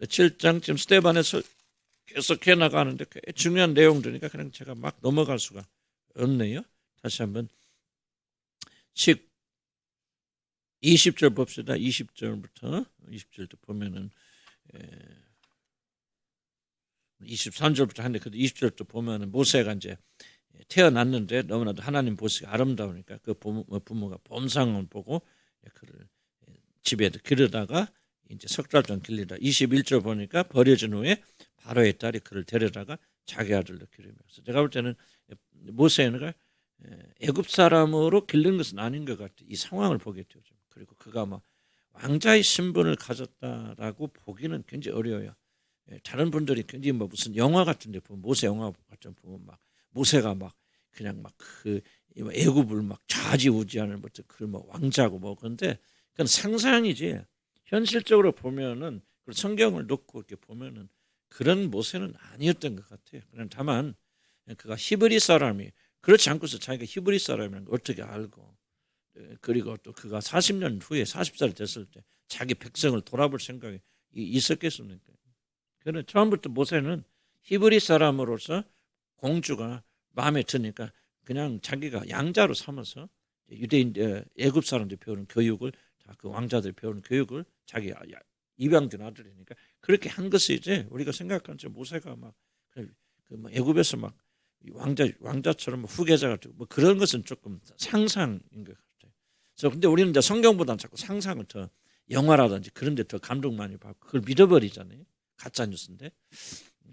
7장 지금 스데반에서 계속 해나가는데 중요한 내용들이니까 그냥 제가 막 넘어갈 수가 없네요. 다시 한번 20절 봅시다. 20절부터 보면은 23절부터 하는데 그 20절부터 보면은 모세가 이제 태어났는데 너무나도 하나님 보시기가 아름다우니까 그 부모가 범상을 보고 그를 집에 기르다가 이제 석 달 동안 길리다. 21절 보니까 버려진 후에 바로의 딸이 그를 데려다가 자기 아들로 기르면서 제가 볼 때는 모세가 애굽 사람으로 길른 것은 아닌 것 같아요. 이 상황을 보게 되죠. 그리고 그가 막 왕자의 신분을 가졌다라고 보기는 굉장히 어려워요. 다른 분들이 굉장히 뭐 무슨 영화 같은데 보면 모세 영화 같은 보면 막 모세가 막 그냥 막 그 애굽을 막 좌지우지하는 뭐 왕자고 뭐 그런데 그건 상상이지 현실적으로 보면은 성경을 놓고 이렇게 보면은 그런 모세는 아니었던 것 같아요. 그냥 다만 그가 히브리 사람이 그렇지 않고서 자기가 히브리 사람이라는 걸 어떻게 알고 그리고 또 그가 40년 후에 40살이 됐을 때 자기 백성을 돌아볼 생각이 있었겠습니까? 그는 처음부터 모세는 히브리 사람으로서 공주가 마음에 드니까 그냥 자기가 양자로 삼아서 유대인 애굽 사람들이 배우는 교육을 다 그 왕자들이 배우는 교육을 자기 입양된 아들이니까 그렇게 한 것이지 우리가 생각하는 모세가 막 애굽에서 막 왕자처럼 후계자가 뭐 그런 것은 조금 상상인 것 같아요. 그래서 근데 우리는 이제 성경보다는 자꾸 상상을 더 영화라든지 그런 데 더 감동 많이 받고 그걸 믿어버리잖아요. 가짜 뉴스인데.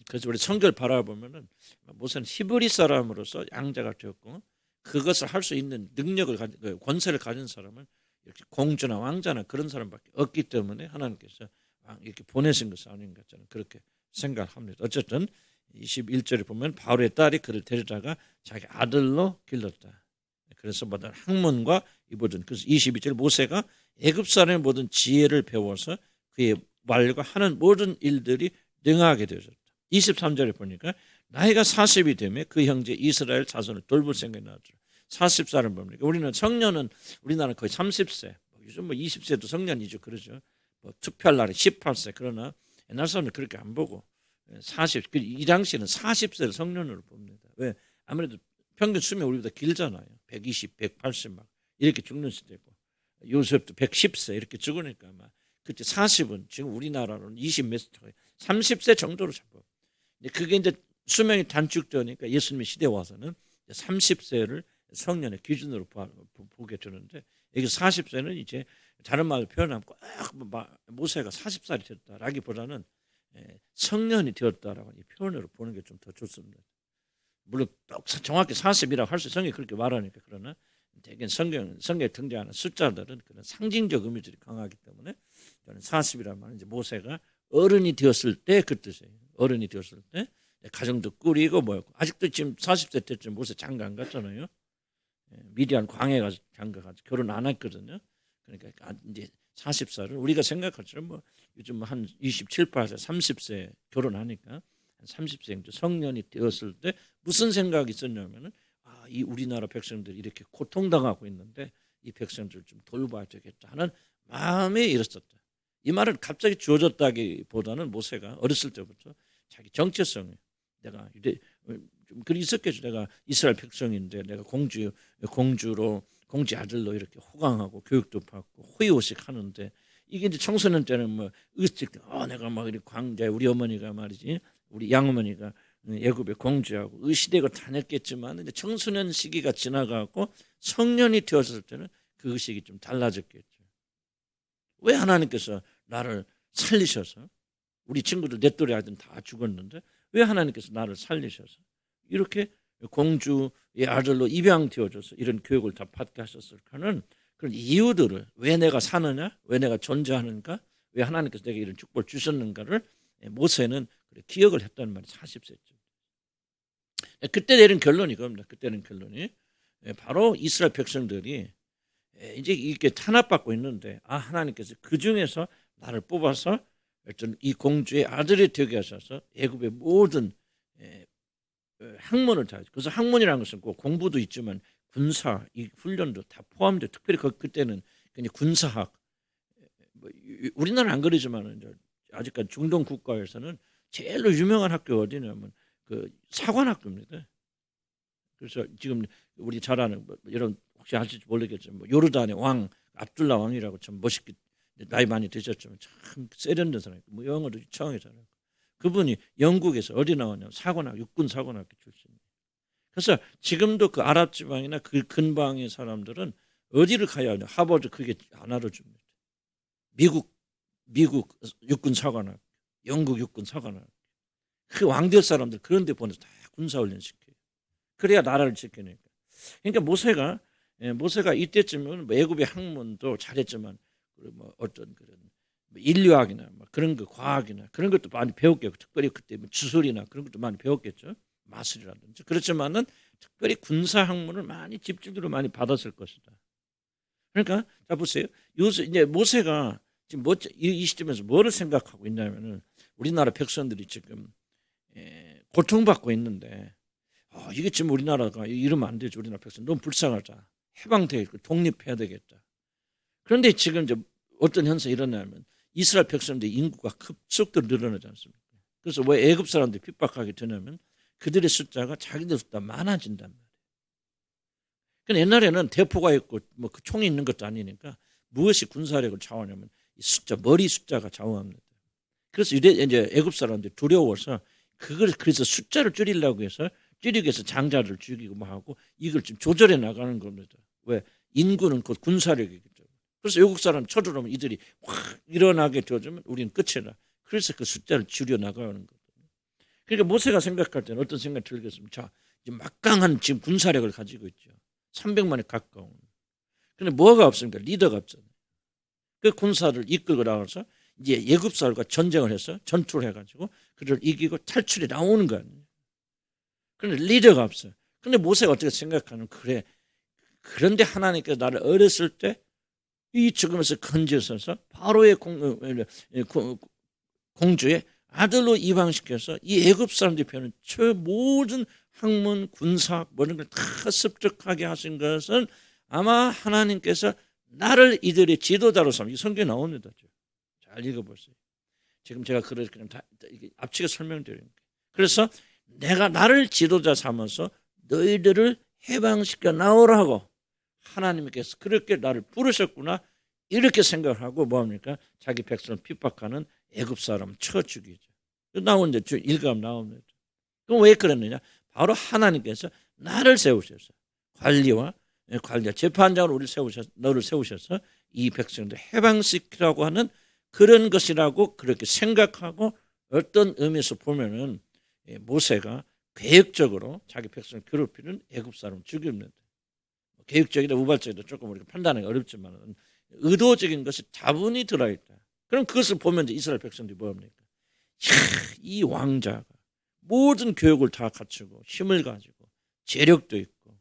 그래서 우리 성경을 바라보면은 모세는 히브리 사람으로서 양자가 되었고 그것을 할 수 있는 능력을 권세를 가진 사람은 이렇게 공주나 왕자나 그런 사람밖에 없기 때문에 하나님께서 이렇게 보내신 것이 아닌 것 저는 그렇게 생각합니다. 어쨌든 21절에 보면 바로의 딸이 그를 데려다가 자기 아들로 길렀다. 그래서 모든 학문과 이 모든 그래서 22절 모세가 애굽 사람의 모든 지혜를 배워서 그의 말과 하는 모든 일들이 능하게 되었다. 23절에 보니까 나이가 40이 되면 그 형제 이스라엘 자손을 돌볼 생각이 나더라. 40살은 뭡니까? 우리는 성년은 우리나라는 거의 30세, 요즘 뭐 20세도 성년이죠, 그러죠. 뭐 투표할 날에 18세 그러나 옛날 사람들 그렇게 안 보고 40, 이 당시에는 40세를 성년으로 봅니다. 왜? 아무래도 평균 수명 우리보다 길잖아요. 120, 180 막 이렇게 죽는 시대고 요셉도 110세 이렇게 죽으니까 막 그때 40은 지금 우리나라로는 20몇 세, 30세 정도로 잡아. 그게 이제 수명이 단축되니까 예수님의 시대 와서는 30세를 성년의 기준으로 보게 되는데 여기 40세는 이제 다른 말로 표현하면 꼭 모세가 40살이 됐다라기보다는 성년이 되었다라고 이 표현으로 보는 게 좀 더 좋습니다. 물론 정확히 40이라고 할 수 성경이 그렇게 말하니까 그러나 대개 성경에 등장하는 숫자들은 그런 상징적 의미들이 강하기 때문에 저는 40이라는 말은 이제 모세가 어른이 되었을 때 그 뜻이에요. 어른이 되었을 때 가정도 꾸리고 뭐였고 아직도 지금 40세 때쯤 모세 장가 안 갔잖아요. 미디안 광해 가서 장가 가서 결혼 안 했거든요. 그러니까 이제 40살을 우리가 생각할 처럼 뭐 요즘 한 27, 8세, 30세 결혼하니까 한 30세 성년이 되었을 때 무슨 생각이 있었냐면은 이 우리나라 백성들이 이렇게 고통당하고 있는데 이 백성들 좀 돌봐야 되겠다 하는 마음에 이랬었다. 이 말은 갑자기 주어졌다기보다는 모세가 어렸을 때부터 자기 정체성이 내가 좀 그리 있었겠죠. 내가 이스라엘 백성인데 내가 공주로 공주 아들로 이렇게 호강하고 교육도 받고 호의호식 하는데 이게 이제 청소년 때는 뭐 의식 내가 막 이렇게 광자 우리 어머니가 말이지 우리 양어머니가 애굽의 공주하고 의시되고 다녔겠지만 이제 청소년 시기가 지나가고 성년이 되었을 때는 그 의식이 좀 달라졌겠죠. 왜 하나님께서 나를 살리셔서 우리 친구들 내 또래 아이들은 다 죽었는데 왜 하나님께서 나를 살리셔서 이렇게 공주의 아들로 입양되어져서 이런 교육을 다 받게 하셨을까는 그런 이유들을 왜 내가 사느냐 왜 내가 존재하는가 왜 하나님께서 내게 이런 축복을 주셨는가를 모세는 기억을 했다는 말이 40세쯤. 그때 내린 결론이 그겁니다. 그때는 결론이 바로 이스라엘 백성들이 이제 이렇게 탄압받고 있는데 하나님께서 그 중에서 나를 뽑아서 이 공주의 아들이 되게 하셔서 애굽의 모든 학문을 다 그래서 학문이라는 것은 꼭 공부도 있지만 군사 이 훈련도 다 포함돼 특별히 그때는 그냥 군사학 우리나라는 안 그러지만 아직까지 중동 국가에서는 제일로 유명한 학교 어디냐면 그 사관학교입니다. 그래서 지금 우리 잘 아는 여러분 혹시 아실지 모르겠지만 요르단의 왕 압둘라 왕이라고 참 멋있게 나이 많이 드셨지만 참 세련된 사람이고 영어도 유창하게 잘하고 그분이 영국에서 어디 나왔냐면 사관학 육군 사관학교 출신이에요. 그래서 지금도 그 아랍 지방이나 그 근방의 사람들은 어디를 가야 하냐 하버드 그게 안 알아줍니다. 미국 육군 사관학, 영국 육군 사관학 그 왕들 사람들 그런 데 보내서 다 군사훈련 시켜요. 그래야 나라를 지키니까. 그러니까 모세가 이때쯤은 애굽의 학문도 잘했지만 뭐 어떤 그런 인류학이나 뭐 그런 거 과학이나 그런 것도 많이 배웠겠고 특별히 그때 주술이나 그런 것도 많이 배웠겠죠. 마술이라든지 그렇지만은 특별히 군사 학문을 많이 집중적으로 많이 받았을 것이다. 그러니까 자 보세요. 요새 이제 모세가 지금 이 시점에서 뭐를 생각하고 있냐면은 우리나라 백성들이 지금 고통받고 있는데 이게 지금 우리나라가 이러면 안 되죠. 우리나라 백성 너무 불쌍하다. 해방돼 있고 독립해야 되겠다. 그런데 지금 이제 어떤 현상이 일어나면 이스라엘 백성들의 인구가 급속도로 늘어나지 않습니까? 그래서 왜 애굽 사람들이 핍박하게 되냐면 그들의 숫자가 자기들 숫자 많아진단 말이에요. 그러니까 옛날에는 대포가 있고 뭐 그 총이 있는 것도 아니니까 무엇이 군사력을 좌우하냐면 이 숫자 머리 숫자가 좌우합니다. 그래서 이제 애굽 사람들이 두려워서 그래서 숫자를 줄이려고 해서 줄이기 위해서 장자를 죽이고 뭐 하고 이걸 좀 조절해 나가는 겁니다. 왜 인구는 곧 군사력이기 때문에. 그래서 외국 사람 쳐들어오면 이들이 확 일어나게 되어주면 우리는 끝이다. 그래서 그 숫자를 줄여 나가는 거거든요. 그러니까 모세가 생각할 때는 어떤 생각이 들겠습니까? 자, 이제 막강한 지금 군사력을 가지고 있죠. 300만에 가까운. 그런데 뭐가 없습니까? 리더가 없잖아요. 그 군사를 이끌고 나가서 이제 애굽사람과 전쟁을 해서 전투를 해가지고 그를 이기고 탈출해 나오는 거 아니에요. 그런데 리더가 없어요. 그런데 모세가 어떻게 생각하는 그래. 그런데 하나님께서 나를 어렸을 때 이 죽음에서 건져서서 바로의 공주의 아들로 입양시켜서 이 애굽 사람들이 배우는 저 모든 학문, 군사 모든 걸 다 습득하게 하신 것은 아마 하나님께서 나를 이들의 지도자로 삼. 이 성경에 나옵니다. 잘 읽어보세요. 지금 제가 그래서 그냥 다 앞치게 설명드립니다. 그래서 내가 나를 지도자 삼아서 너희들을 해방시켜 나오라고 하나님께서 그렇게 나를 부르셨구나 이렇게 생각을 하고 뭐합니까? 자기 백성을 핍박하는 애굽 사람을 쳐 죽이죠. 나오는데 일감 나옵니다. 그럼 왜 그랬느냐? 바로 하나님께서 나를 세우셔서 관리 재판장으로 너를 세우셔서 이 백성들 해방시키라고 하는 그런 것이라고 그렇게 생각하고 어떤 의미에서 보면은 모세가 계획적으로 자기 백성을 괴롭히는 애굽 사람을 죽입니다. 계획적이다 우발적이다 조금 우리가 판단하기 어렵지만 의도적인 것이 다분히 들어있다. 그럼 그것을 보면 이제 이스라엘 백성들이 뭐합니까? 이 왕자가 모든 교육을 다 갖추고 힘을 가지고 재력도 있고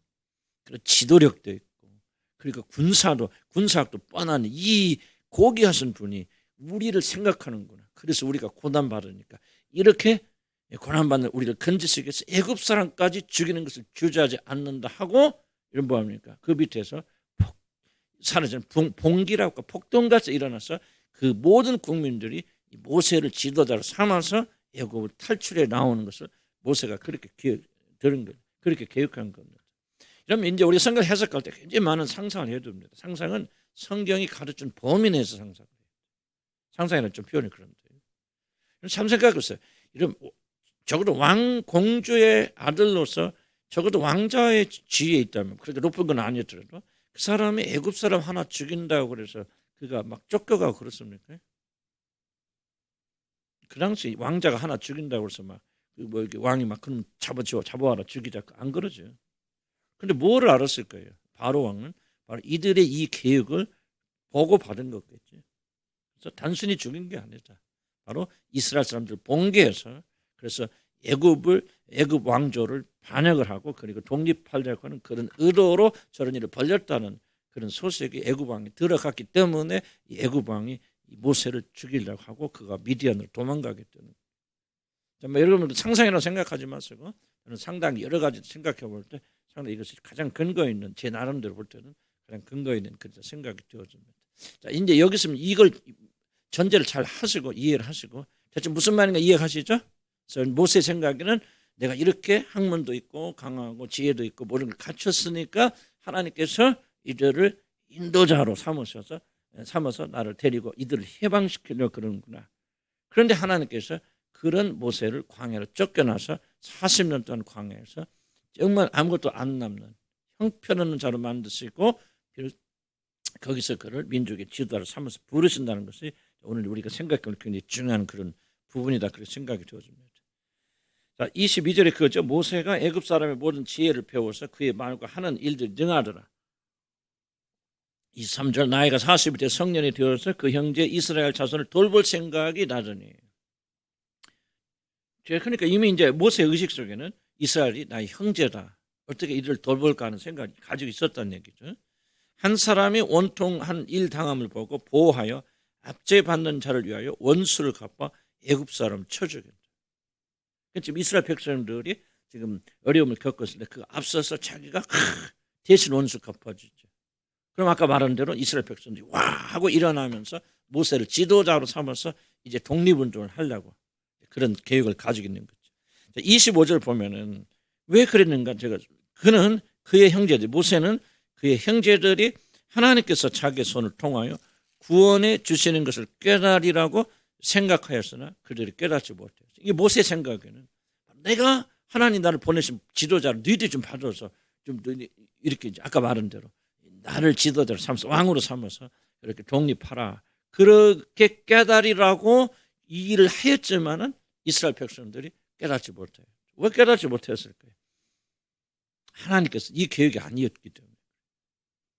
그리고 지도력도 있고 그리고 군사학도 뻔한 이 고귀하신 분이 우리를 생각하는구나. 그래서 우리가 고난받으니까 이렇게 고난받는 우리를 건지시기 위해서 애굽 사람까지 죽이는 것을 주저하지 않는다 하고 이런 뭐합니까? 그 밑에서 사라지는 봉기라고 폭동같이 일어나서 그 모든 국민들이 모세를 지도자로 삼아서 애굽을 탈출해 나오는 것을 모세가 그렇게 들은 거예요. 그렇게 계획한 겁니다. 그러면 이제 우리 성경 해석할 때 굉장히 많은 상상을 해야 됩니다. 상상은 성경이 가르친 범위 내에서 상상을 해요. 상상이라는 좀 표현이 그런데. 참 생각했어요. 이런 적어도 왕 공주의 아들로서 적어도 왕자의 지위에 있다면 그렇게 높은 건 아니었더라도 그 사람이 애굽 사람 하나 죽인다고 그래서 그가 막 쫓겨가고 그렇습니까? 그 당시 왕자가 하나 죽인다고 해서 막 뭐 이렇게 왕이 막 그럼 잡아와라 죽이자 안 그러죠. 근데 뭐를 알았을 거예요? 바로 왕은 바로 이들의 이 계획을 보고 받은 거겠지. 그래서 단순히 죽인 게 아니다. 바로 이스라엘 사람들 봉기해서 그래서 애굽 왕조를 반역을 하고 그리고 독립하려고 하는 그런 의도로 저런 일을 벌였다는 그런 소식이 애굽 왕이 들어갔기 때문에 이 애굽 왕이 모세를 죽이려고 하고 그가 미디안으로 도망가게 되는 거예요. 여러분들 상상이라고 생각하지 마시고 저는 상당히 여러 가지 생각해 볼 때 상당히 이것이 가장 근거 있는 제 나름대로 볼 때는 가장 근거 있는 그런 생각이 되어집니다. 자, 이제 여기서 이걸 전제를 잘 하시고 이해를 하시고 대체 무슨 말인가 이해하시죠? 그래서 모세 생각에는 내가 이렇게 학문도 있고 강하고 지혜도 있고 모든 걸 갖췄으니까 하나님께서 이들을 인도자로 삼아서 나를 데리고 이들을 해방시키려고 그러는구나. 그런데 하나님께서 그런 모세를 광야로 쫓겨나서 40년 동안 광야에서 정말 아무것도 안 남는 형편없는 자로 만드시고 거기서 그를 민족의 지도자로 삼아서 부르신다는 것이 오늘 우리가 생각하는 굉장히 중요한 그런 부분이다. 그렇게 생각이 되어집니다. 자, 22절에 그거죠. 모세가 애굽 사람의 모든 지혜를 배워서 그의 말과 하는 일들이 능하더라. 23절 나이가 40이 돼 성년이 되어서 그 형제 이스라엘 자손을 돌볼 생각이 나더니. 그러니까 이미 이제 모세의 의식 속에는 이스라엘이 나의 형제다. 어떻게 이들을 돌볼까 하는 생각이 가지고 있었다는 얘기죠. 한 사람이 원통한 일 당함을 보고 보호하여 압제받는 자를 위하여 원수를 갚아 애굽 사람 쳐주겠다. 지금 이스라엘 백성들이 지금 어려움을 겪었을 때 그 앞서서 자기가 대신 원수 갚아주죠. 그럼 아까 말한 대로 이스라엘 백성들이 와 하고 일어나면서 모세를 지도자로 삼아서 이제 독립운동을 하려고 그런 계획을 가지고 있는 거죠. 25절 보면은 왜 그랬는가 그는 그의 형제들 모세는 그의 형제들이 하나님께서 자기의 손을 통하여 구원해 주시는 것을 깨달으라고 생각하였으나 그들이 깨닫지 못했어요. 이게 모세의 생각에는 내가 하나님 나를 보내신 지도자를 너희들이 좀 받아서 좀 이렇게 아까 말한 대로 나를 지도자로 삼아서 왕으로 삼아서 이렇게 독립하라. 그렇게 깨달으라고 이 일을 하였지만은 이스라엘 백성들이 깨닫지 못해요. 왜 깨닫지 못했을까요? 하나님께서 이 계획이 아니었기 때문에.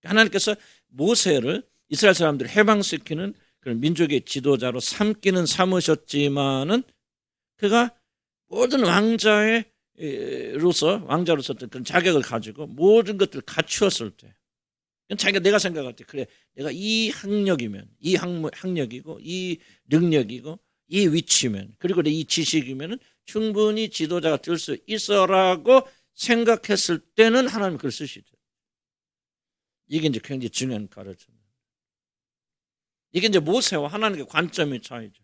하나님께서 모세를 이스라엘 사람들을 해방시키는 그런 민족의 지도자로 삼기는 삼으셨지만은 그가 모든 왕자로서 그런 자격을 가지고 모든 것들을 갖추었을 때 자기가 내가 생각할 때 그래 내가 이 학력이면 이 학력이고 이 능력이고 이 위치면 그리고 이 지식이면은 충분히 지도자가 될 수 있어라고 생각했을 때는 하나님 그걸 쓰시죠. 이게 이제 굉장히 중요한 가르침입니다. 이게 이제 모세와 하나님의 관점의 차이죠.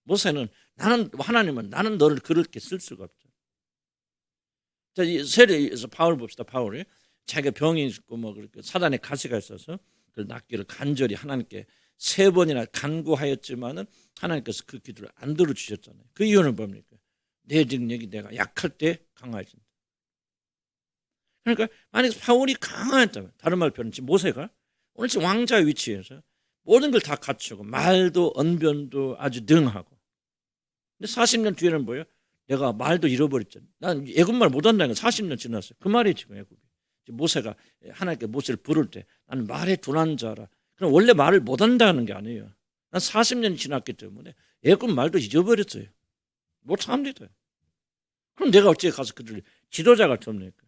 모세는 하나님은 나는 너를 그렇게 쓸 수가 없죠. 자, 이 세례에서 바울 봅시다. 바울이 자기가 병이 있고 뭐 그렇게 사단의 가시가 있어서 그 낫기를 간절히 하나님께 3번이나 간구하였지만은 하나님께서 그 기도를 안 들어주셨잖아요. 그 이유는 뭡니까? 내 능력이 내가 약할 때 강해진다. 그러니까 만약 바울이 강했다면 다른 말 표현은 지금 모세가 오늘 지금 왕자 위치에서 모든 걸 다 갖추고 말도 언변도 아주 능하고 근데 40년 뒤에는 뭐예요? 내가 말도 잃어버렸잖아. 난 애굽말 못한다는 건 40년 지났어요. 그 말이 지금 애굽이. 모세가 하나님께 모세를 부를 때 나는 말에 둔한 자라. 그럼 원래 말을 못한다는 게 아니에요. 난 40년이 지났기 때문에 애굽 말도 잊어버렸어요. 못합니다. 그럼 내가 어찌 가서 그들 지도자가 됩니까?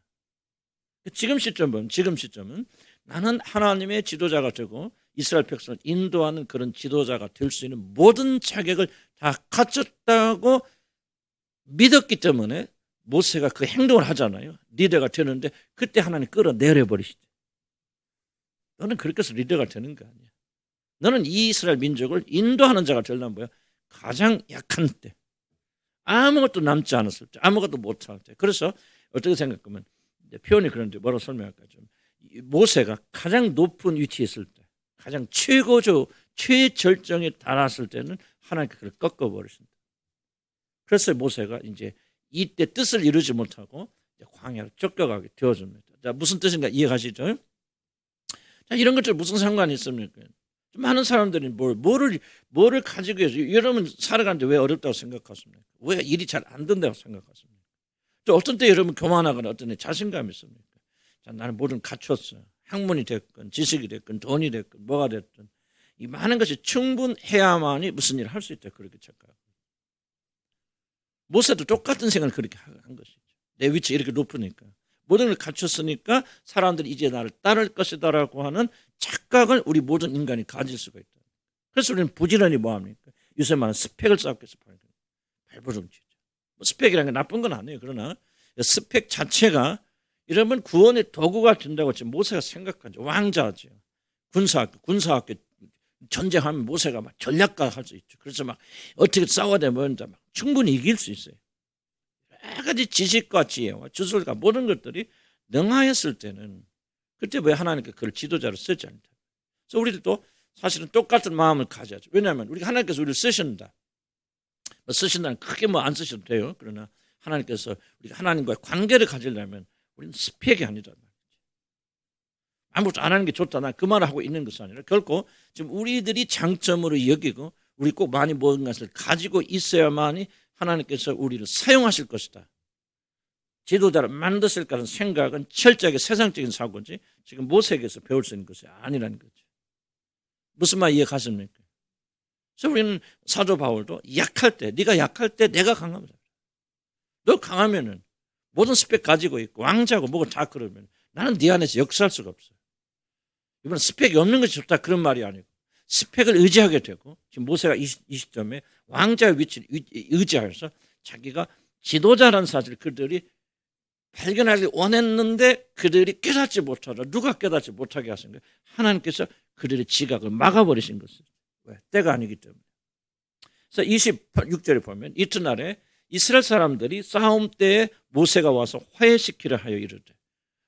지금 시점은 나는 하나님의 지도자가 되고 이스라엘 백성을 인도하는 그런 지도자가 될 수 있는 모든 자격을 다 갖췄다고 믿었기 때문에 모세가 그 행동을 하잖아요. 리더가 되는데 그때 하나님 끌어내려버리시죠. 너는 그렇게 해서 리더가 되는 거 아니야. 너는 이 이스라엘 민족을 인도하는 자가 되려면 뭐야? 가장 약한 때. 아무것도 남지 않았을 때. 아무것도 못할 때. 그래서 어떻게 생각하면 표현이 그런데 뭐라고 설명할까? 좀 모세가 가장 높은 위치에 있을 때 가장 최절정에 달았을 때는 하나님께 그걸 꺾어버리신다. 그래서 모세가 이제 이때 뜻을 이루지 못하고 광야로 쫓겨가게 되어집니다. 자, 무슨 뜻인가 이해가시죠? 자, 이런 것들 무슨 상관이 있습니까? 많은 사람들이 뭐를 가지고 해서 여러분 살아가는데 왜 어렵다고 생각하십니까? 왜 일이 잘 안 된다고 생각하십니까? 또 어떤 때 여러분 교만하거나 어떤 때 자신감이 있습니까? 자, 나는 뭐든 갖췄어. 학문이 됐건 지식이 됐건 돈이 됐건 뭐가 됐든 이 많은 것이 충분해야만이 무슨 일을 할 수 있다 그렇게 착각하고 모세도 똑같은 생각을 그렇게 한 것이죠. 내 위치 이렇게 높으니까 모든 걸 갖췄으니까 사람들이 이제 나를 따를 것이다라고 하는 착각을 우리 모든 인간이 가질 수가 있다. 그래서 우리는 부지런히 뭐합니까? 요새 많은 스펙을 쌓기 위해서 발버둥치죠. 뭐 스펙이라는 게 나쁜 건 아니에요. 그러나 스펙 자체가 이러면 구원의 도구가 된다고 지금 모세가 생각하죠. 왕자죠. 군사학교 전쟁하면 모세가 막 전략가 할 수 있죠. 그래서 막 어떻게 싸워대면 막 충분히 이길 수 있어요. 여러 가지 지식과 지혜와 주술과 모든 것들이 능하였을 때는 그때 왜 하나님께 그걸 지도자로 쓰지 않다. 그래서 우리들도 사실은 똑같은 마음을 가져야죠. 왜냐하면 우리가 하나님께서 우리를 쓰신다. 쓰신다는 크게 안 쓰셔도 돼요. 그러나 하나님께서 우리가 하나님과의 관계를 가지려면 우리는 스펙이 아니다. 아무것도 안 하는 게 좋다. 난 그 말을 하고 있는 것이 아니라 결코 지금 우리들이 장점으로 여기고 우리 꼭 많이 모든 것을 가지고 있어야만이 하나님께서 우리를 사용하실 것이다. 지도자를 만드실 거라는 생각은 철저하게 세상적인 사고지 지금 모세에게서 배울 수 있는 것이 아니라는 거죠. 무슨 말 이해 가십니까? 그래서 우리는 사도 바울도 약할 때, 네가 약할 때 내가 강합니다. 너 강하면은 모든 스펙 가지고 있고 왕자고 뭐고 다 그러면 나는 네 안에서 역사할 수가 없어요. 이번엔 스펙이 없는 것이 좋다 그런 말이 아니고 스펙을 의지하게 되고 지금 모세가 이 시점에 왕자의 위치를 의지하여서 자기가 지도자라는 사실을 그들이 발견하기 원했는데 그들이 깨닫지 못하라. 누가 깨닫지 못하게 하신 거예요? 하나님께서 그들의 지각을 막아버리신 것이죠. 왜? 때가 아니기 때문에. 그래서 26절에 보면 이튿날에 이스라엘 사람들이 싸움 때에 모세가 와서 화해시키려 하여 이르되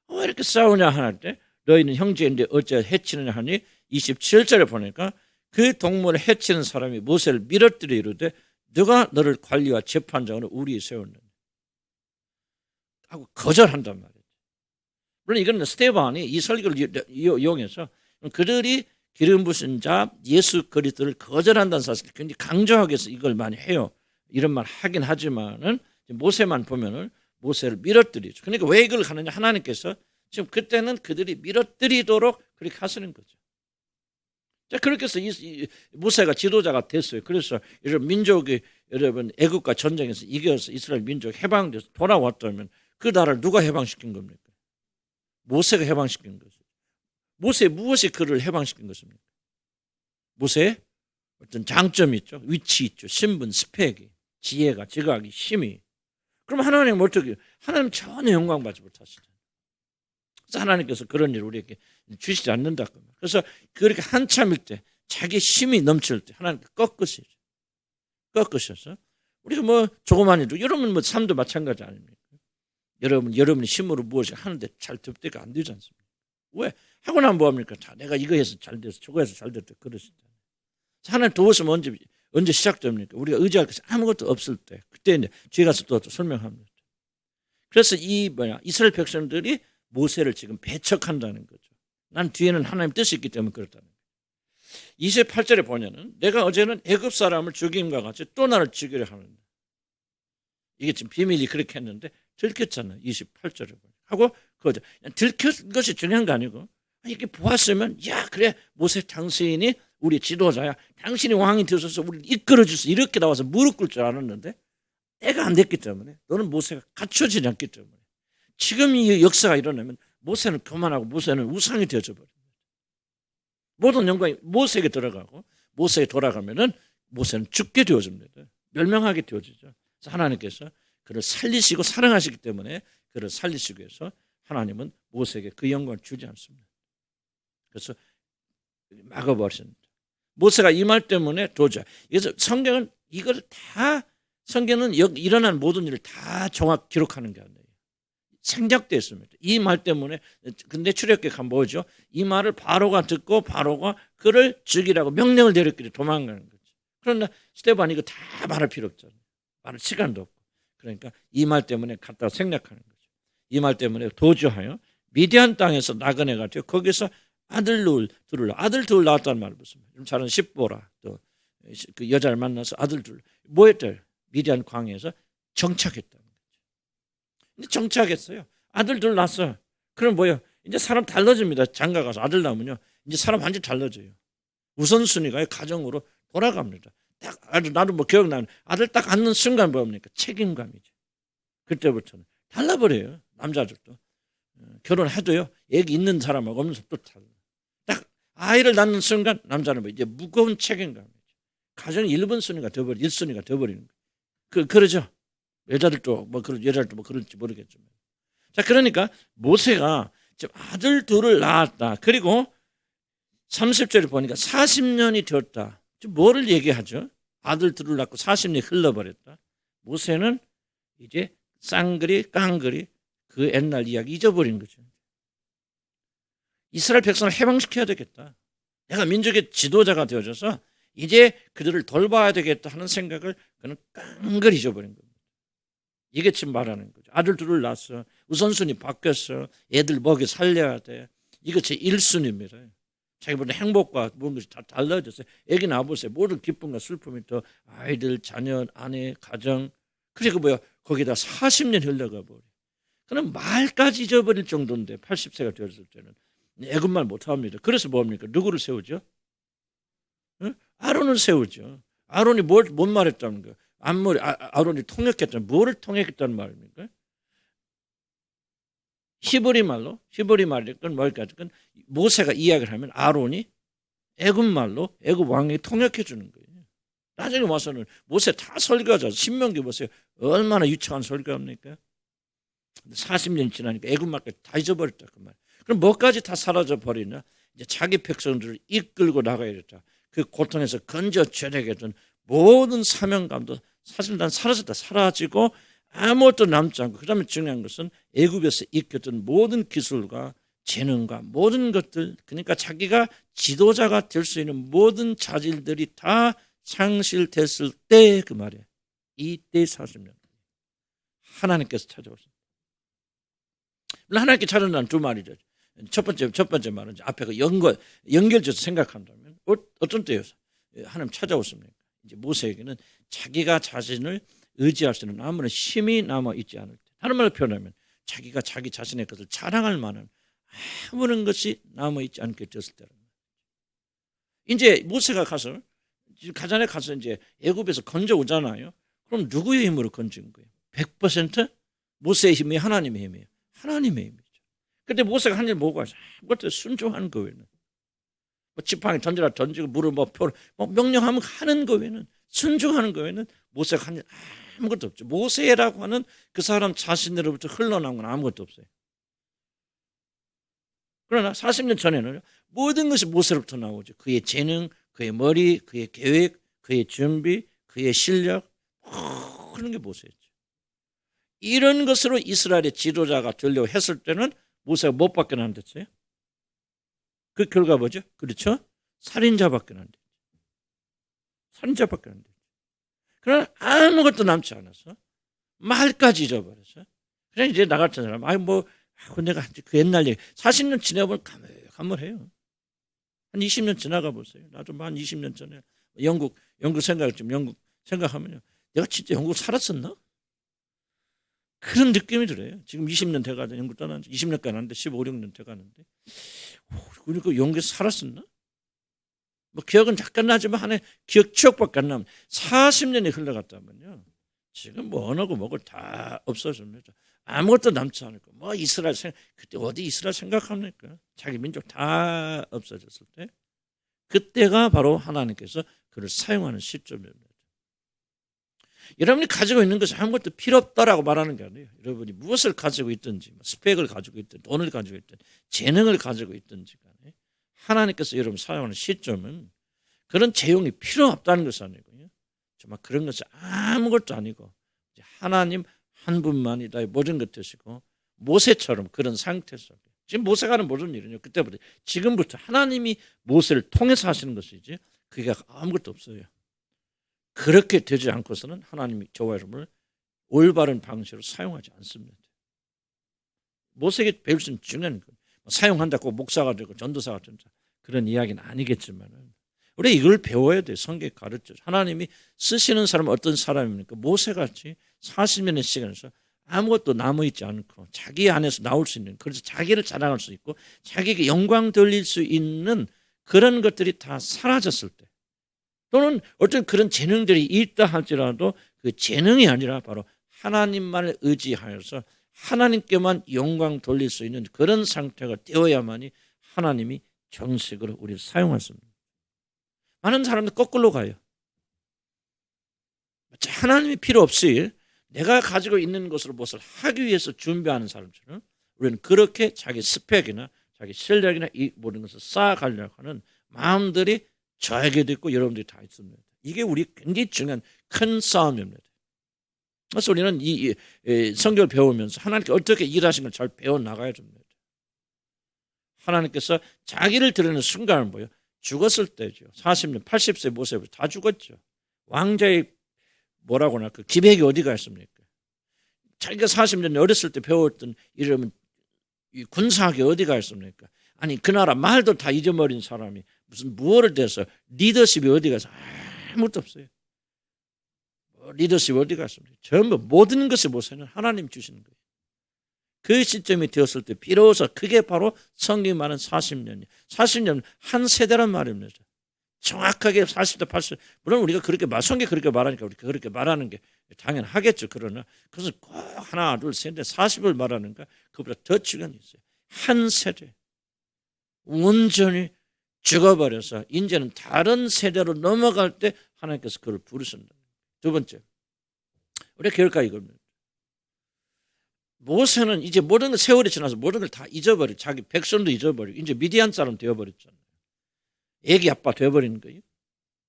왜 이렇게 싸우냐 할 때 너희는 형제인데 어째 해치느냐 하니 27절에 보니까 그 동물을 해치는 사람이 모세를 밀어뜨려 이르되 누가 너를 관리와 재판장으로 우리에 세웠느냐 하고 거절한단 말이에요. 물론 이건 스데반이 이 설교를 이용해서 그들이 기름 부으신 자 예수 그리스도를 거절한다는 사실을 굉장히 강조하기 위해서 이걸 많이 해요. 이런 말 하긴 하지만은 모세만 보면은 모세를 밀어뜨리죠. 그러니까 왜 이걸 하느냐 하나님께서 지금 그때는 그들이 밀어뜨리도록 그렇게 하시는 거죠. 자, 그렇게 해서 모세가 지도자가 됐어요. 그래서 이런 민족이 여러분 애국과 전쟁에서 이겨서 이스라엘 민족 해방돼서 돌아왔다면 그 나라를 누가 해방시킨 겁니까? 모세가 해방시킨 거죠. 모세 무엇이 그를 해방시킨 것입니까? 모세의 어떤 장점이 있죠. 위치 있죠. 신분, 스펙이, 지혜가, 지각이, 힘이. 그럼 하나님은 어떻게? 하나님 전혀 영광받지 못하시죠. 그래서 하나님께서 그런 일을 우리에게 주시지 않는다. 그래서 그렇게 한참일 때 자기 힘이 넘칠 때 하나님께 꺾으시죠. 꺾으셔서 우리가 뭐 조그만 일도 여러분 뭐 삶도 마찬가지 아닙니까? 여러분이 힘으로 무엇을 하는데 잘 득대가 안 되지 않습니까? 왜? 하고 나면 뭐합니까? 다 내가 이거 해서 잘 됐어. 저거 해서 잘 됐다. 그러시잖아요. 하나님 도우시면 언제 시작됩니까? 우리가 의지할 것이 아무것도 없을 때. 그때 이제 뒤에 가서 또 설명합니다. 그래서 이스라엘 백성들이 모세를 지금 배척한다는 거죠. 난 뒤에는 하나님 뜻이 있기 때문에 그렇다는 거예요. 28절에 보면은 내가 어제는 애굽 사람을 죽임과 같이 또 나를 죽이려 하는데 이게 지금 비밀이 그렇게 했는데 들켰잖아요. 28절에 하고 그거죠. 들킨 것이 중요한 거 아니고 이렇게 보았으면 야 그래 모세 당신이 우리 지도자야. 당신이 왕이 되셔서 우리를 이끌어주셔서 이렇게 나와서 무릎 꿇을 줄 알았는데 때가 안 됐기 때문에 너는 모세가 갖춰지지 않기 때문에 지금 이 역사가 일어나면 모세는 교만하고 모세는 우상이 되어져 버립니다. 모든 영광이 모세에게 들어가고 모세에 돌아가면은 모세는 죽게 되어집니다. 멸망하게 되어지죠. 그래서 하나님께서 그를 살리시고 사랑하시기 때문에 그를 살리시기 위해서 하나님은 모세에게 그 영광을 주지 않습니다. 그래서 막아버리십니다. 모세가 이 말 때문에 도저히 그래서 성경은 이걸 다 성경은 일어난 모든 일을 다 정확 기록하는 게 아니에요. 생략되어 있습니다. 이 말 때문에 근데 출애굽기에 가면 뭐죠? 이 말을 바로가 듣고 바로가 그를 죽이라고 명령을 내렸길래 도망가는 거죠. 그러나 스데반이 이거 다 말할 필요 없잖아요. 말할 시간도 없고. 그러니까 이 말 때문에 갖다가 생략하는 거죠. 이 말 때문에 도주하여 미디안 땅에서 나그네가 되어 거기서 아들 둘 낳았다는 말을 붙습니다. 좀 잘은 십보라 또 그 여자를 만나서 아들 둘 뭐 했대요? 미디안 광야에서 정착했다는 거죠. 근데 정착했어요. 아들 둘 낳았어. 그럼 뭐예요? 이제 사람 달라집니다. 장가 가서 아들 낳으면요. 이제 사람 완전 달라져요. 우선순위가 가정으로 돌아갑니다. 딱 아들 나도 뭐 기억나는 아들 딱 앉는 순간 뭡니까? 책임감이죠. 그때부터는 달라버려요. 남자들도 결혼해도요. 애기 있는 사람하고 없는 사람 또 달라. 딱 아이를 낳는 순간 남자는 뭐 이제 무거운 책임감이죠. 가정이 1번순위가 되어버리 1순위가 되어버리는 거예요. 그러죠. 여자들도 뭐 그럴지 모르겠지만. 자, 그러니까 모세가 지금 아들 둘을 낳았다. 그리고 30절에 보니까 40년이 되었다. 뭐를 얘기하죠? 아들들을 낳고 40년이 흘러버렸다. 모세는 이제 쌍그리 깡그리 그 옛날 이야기 잊어버린 거죠. 이스라엘 백성을 해방시켜야 되겠다. 내가 민족의 지도자가 되어져서 이제 그들을 돌봐야 되겠다 하는 생각을 그는 깡그리 잊어버린 겁니다. 이게 지금 말하는 거죠. 아들들을 낳았어. 우선순위 바뀌었어. 애들 먹여 살려야 돼. 이거 제 1순위입니다. 자기보다 행복과 모든 것이 다 달라졌어요. 애기 낳아보세요. 모든 기쁨과 슬픔이 더 아이들, 자녀, 아내, 가정. 그리고 거기다 40년 흘러가 버려. 그럼 말까지 잊어버릴 정도인데 80세가 되었을 때는 애굽말 못합니다. 그래서 뭡니까? 누구를 세우죠? 응? 아론을 세우죠. 아론이 뭔 말했다는 거예요? 아론이 통역했다는 뭐를 통역했다는 말입니까? 히브리 말로 그건 뭘까? 그건 모세가 이야기를 하면 아론이 애굽 말로 애굽 왕에게 통역해 주는 거예요. 나중에 와서는 모세 다 설교하자. 신명기 보세요. 얼마나 유창한 설교합니까? 40년 지나니까 애굽 말까지 다 잊어버렸다 그 말. 그럼 뭐까지 다 사라져 버리냐? 이제 자기 백성들을 이끌고 나가야 됐다. 그 고통에서 건져 줘야겠던 모든 사명감도 사실 난 사라지고 아무것도 남지 않고, 그다음에 중요한 것은 애굽에서 익혔던 모든 기술과 재능과 모든 것들, 그러니까 자기가 지도자가 될 수 있는 모든 자질들이 다 상실됐을 때 그 말이에요. 이때 40년 하나님께서 찾아오셨습니다. 하나님께 찾아온다는 두 말이죠. 첫 번째 말은 앞에 그 연결돼서 생각한다면 어떤 때였어? 하나님 찾아오십니까? 이제 모세에게는 자기가 자신을 의지할 수 있는 아무런 힘이 남아 있지 않을 때, 다른 말로 표현하면 자기가 자기 자신의 것을 자랑할 만한 아무런 것이 남아 있지 않게 되었을 때는, 이제 모세가 가자에 가서 이제 애굽에서 건져 오잖아요. 그럼 누구의 힘으로 건진 거예요? 100% 모세의 힘이 하나님의 힘이에요. 하나님의 힘이죠. 그런데 모세가 한 일 뭐고 하죠? 아무것도 순종하는 거 외에는, 지팡이 던지고 물을 명령하면 하는 거 외에는, 순종하는 거 외에는 모세가 한 일 아무것도 없죠. 모세라고 하는 그 사람 자신으로부터 흘러나온 건 아무것도 없어요. 그러나 40년 전에는 모든 것이 모세로부터 나오죠. 그의 재능, 그의 머리, 그의 계획, 그의 준비, 그의 실력, 그런 게 모세였죠. 이런 것으로 이스라엘의 지도자가 되려고 했을 때는 모세가 못밖에 안 됐어요. 그 결과 뭐죠? 그렇죠? 살인자밖에 안 됐죠. 살인자밖에 안 됐죠. 그러나 아무것도 남지 않아서 말까지 잊어버렸어요. 그냥 이제 나갔던 사람, 내가 그 옛날 얘기 40년 지나보면 가물해요. 한 20년 지나가 보세요. 나도 한 20년 전에 영국 생각하면요, 내가 진짜 영국 살았었나? 그런 느낌이 들어요. 지금 20년 돼가지고 영국 떠난 지 20년까지 안 됐는데 15, 16년 돼가는데, 그러니까 영국에서 살았었나? 기억은 잠깐 나지만 추억밖에 안 나면 40년이 흘러갔다면요, 지금 언어고 뭐고 다 없어집니다. 아무것도 남지 않을 거. 이스라엘 그때 어디 이스라엘 생각합니까? 자기 민족 다 없어졌을 때, 그때가 바로 하나님께서 그를 사용하는 시점입니다. 여러분이 가지고 있는 것이 아무것도 필요 없다라고 말하는 게 아니에요. 여러분이 무엇을 가지고 있든지, 스펙을 가지고 있든, 돈을 가지고 있든, 재능을 가지고 있든지 간에 하나님께서 여러분 사용하는 시점은 그런 재용이 필요 없다는 것이 아니고요, 정말 그런 것이 아무것도 아니고 하나님 한 분만이 다 모든 것 되시고, 모세처럼 그런 상태 속에 지금 모세가 하는 모든 일은요, 그때부터 지금부터 하나님이 모세를 통해서 하시는 것이지 그게 아무것도 없어요. 그렇게 되지 않고서는 하나님이 저와 여러분을 올바른 방식으로 사용하지 않습니다. 모세에게 배울 수 있는 중요한 거, 사용한다고 목사가 되고 전도사가 된다, 그런 이야기는 아니겠지만 우리 이걸 배워야 돼요. 성경에 가르쳐. 하나님이 쓰시는 사람은 어떤 사람입니까? 모세같이 40년의 시간에서 아무것도 남아있지 않고 자기 안에서 나올 수 있는, 그래서 자기를 자랑할 수 있고 자기에게 영광 돌릴 수 있는 그런 것들이 다 사라졌을 때, 또는 어떤 그런 재능들이 있다 할지라도 그 재능이 아니라 바로 하나님만을 의지하여서 하나님께만 영광 돌릴 수 있는 그런 상태가 되어야만이 하나님이 정식으로 우리를 사용하십니다. 많은 사람들 거꾸로 가요. 하나님이 필요 없이 내가 가지고 있는 것으로 무엇을 하기 위해서 준비하는 사람처럼 우리는 그렇게 자기 스펙이나 자기 실력이나 이 모든 것을 쌓아가려고 하는 마음들이 저에게도 있고 여러분들이 다 있습니다. 이게 우리 굉장히 중요한 큰 싸움입니다. 그래서 우리는 이 성경을 배우면서 하나님께 어떻게 일하신 걸 잘 배워나가야 됩니다. 하나님께서 자기를 드러내는 순간은 뭐예요? 죽었을 때죠. 40년, 80세 모세부터 다 죽었죠. 왕자의 뭐라고 하나 그 기백이 어디가 있습니까? 자기가 40년 어렸을 때 배웠던 이러면 이 군사학이 어디가 있습니까? 아니 그 나라 말도 다 잊어버린 사람이 무슨 무엇을 대해서 리더십이 어디가 있어? 아무것도 없어요. 리더십이 어디가 있습니까? 전부 모든 것을 모세는 하나님 주시는 거예요. 그 시점이 되었을 때 비로소 그게 바로 성경이 말하는 40년이에요. 40년은 한 세대란 말입니다. 정확하게 40대 80. 물론 우리가 그렇게 성경이 그렇게 말하니까 우리가 그렇게 말하는 게 당연하겠죠. 그러나 그것은 꼭 하나 둘 셋 넷 40을 말하는가 그보다 더 중요한 게 있어요. 한 세대 온전히 죽어버려서 이제는 다른 세대로 넘어갈 때 하나님께서 그걸 부르신다. 두 번째 우리가 기억할 이겁니다. 모세는 이제 모든 걸 세월이 지나서 모든 걸 다 잊어버리고 자기 백성도 잊어버리고 이제 미디안 사람 되어버렸잖아요. 애기 아빠 되어버리는 거예요.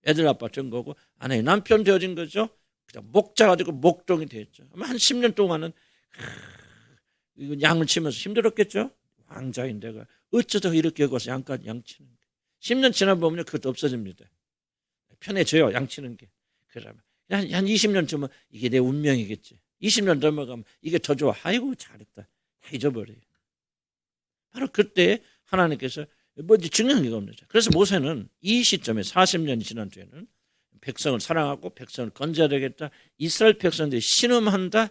애들 아빠 된 거고 아내 남편 되어진 거죠. 그냥 목자 가지고 목동이 됐죠. 한 10년 동안은 양을 치면서 힘들었겠죠. 왕자인 내가 어쩌다 이렇게 가서 양까지 양치는 게. 10년 지나 보면 그것도 없어집니다. 편해져요. 양치는 게. 그러면 한 20년 쯤은 이게 내 운명이겠지. 20년 넘어가면 이게 더 좋아. 아이고 잘했다. 다 잊어버려요. 바로 그때 하나님께서 뭐지 중요한 게 없는지. 그래서 모세는 이 시점에 40년이 지난 뒤에는 백성을 사랑하고 백성을 건져야 되겠다. 이스라엘 백성들이 신음한다.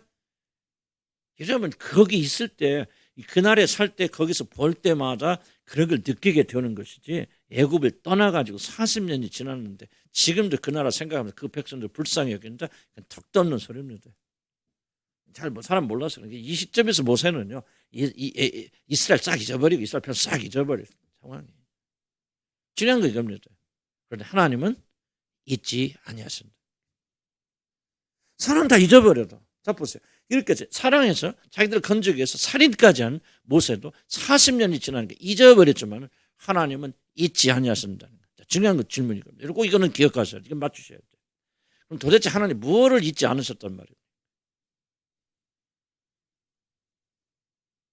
여러분 거기 있을 때 그날에 살 때 거기서 볼 때마다 그런 걸 느끼게 되는 것이지 애굽을 떠나가지고 40년이 지났는데 지금도 그 나라 생각하면서 그 백성들 불쌍히 여긴다. 턱도 없는 소리입니다. 잘 사람 몰라서 이 시점에서 모세는요 이스라엘 싹 잊어버리고 이스라엘 편 싹 잊어버리고 상황이 중요한 거 이겁니다. 그런데 하나님은 잊지 아니하신다. 사람 다 잊어버려도 자 보세요. 이렇게 사랑해서 자기들을 건지기 위해서 살인까지 한 모세도 40년이 지나니까 잊어버렸지만 하나님은 잊지 아니하신다는 거죠. 중요한 거 질문이거든요. 그리고 이거는 기억하셔야 돼요. 이거 맞추셔야 돼요. 그럼 도대체 하나님 무엇을 잊지 않으셨단 말이에요?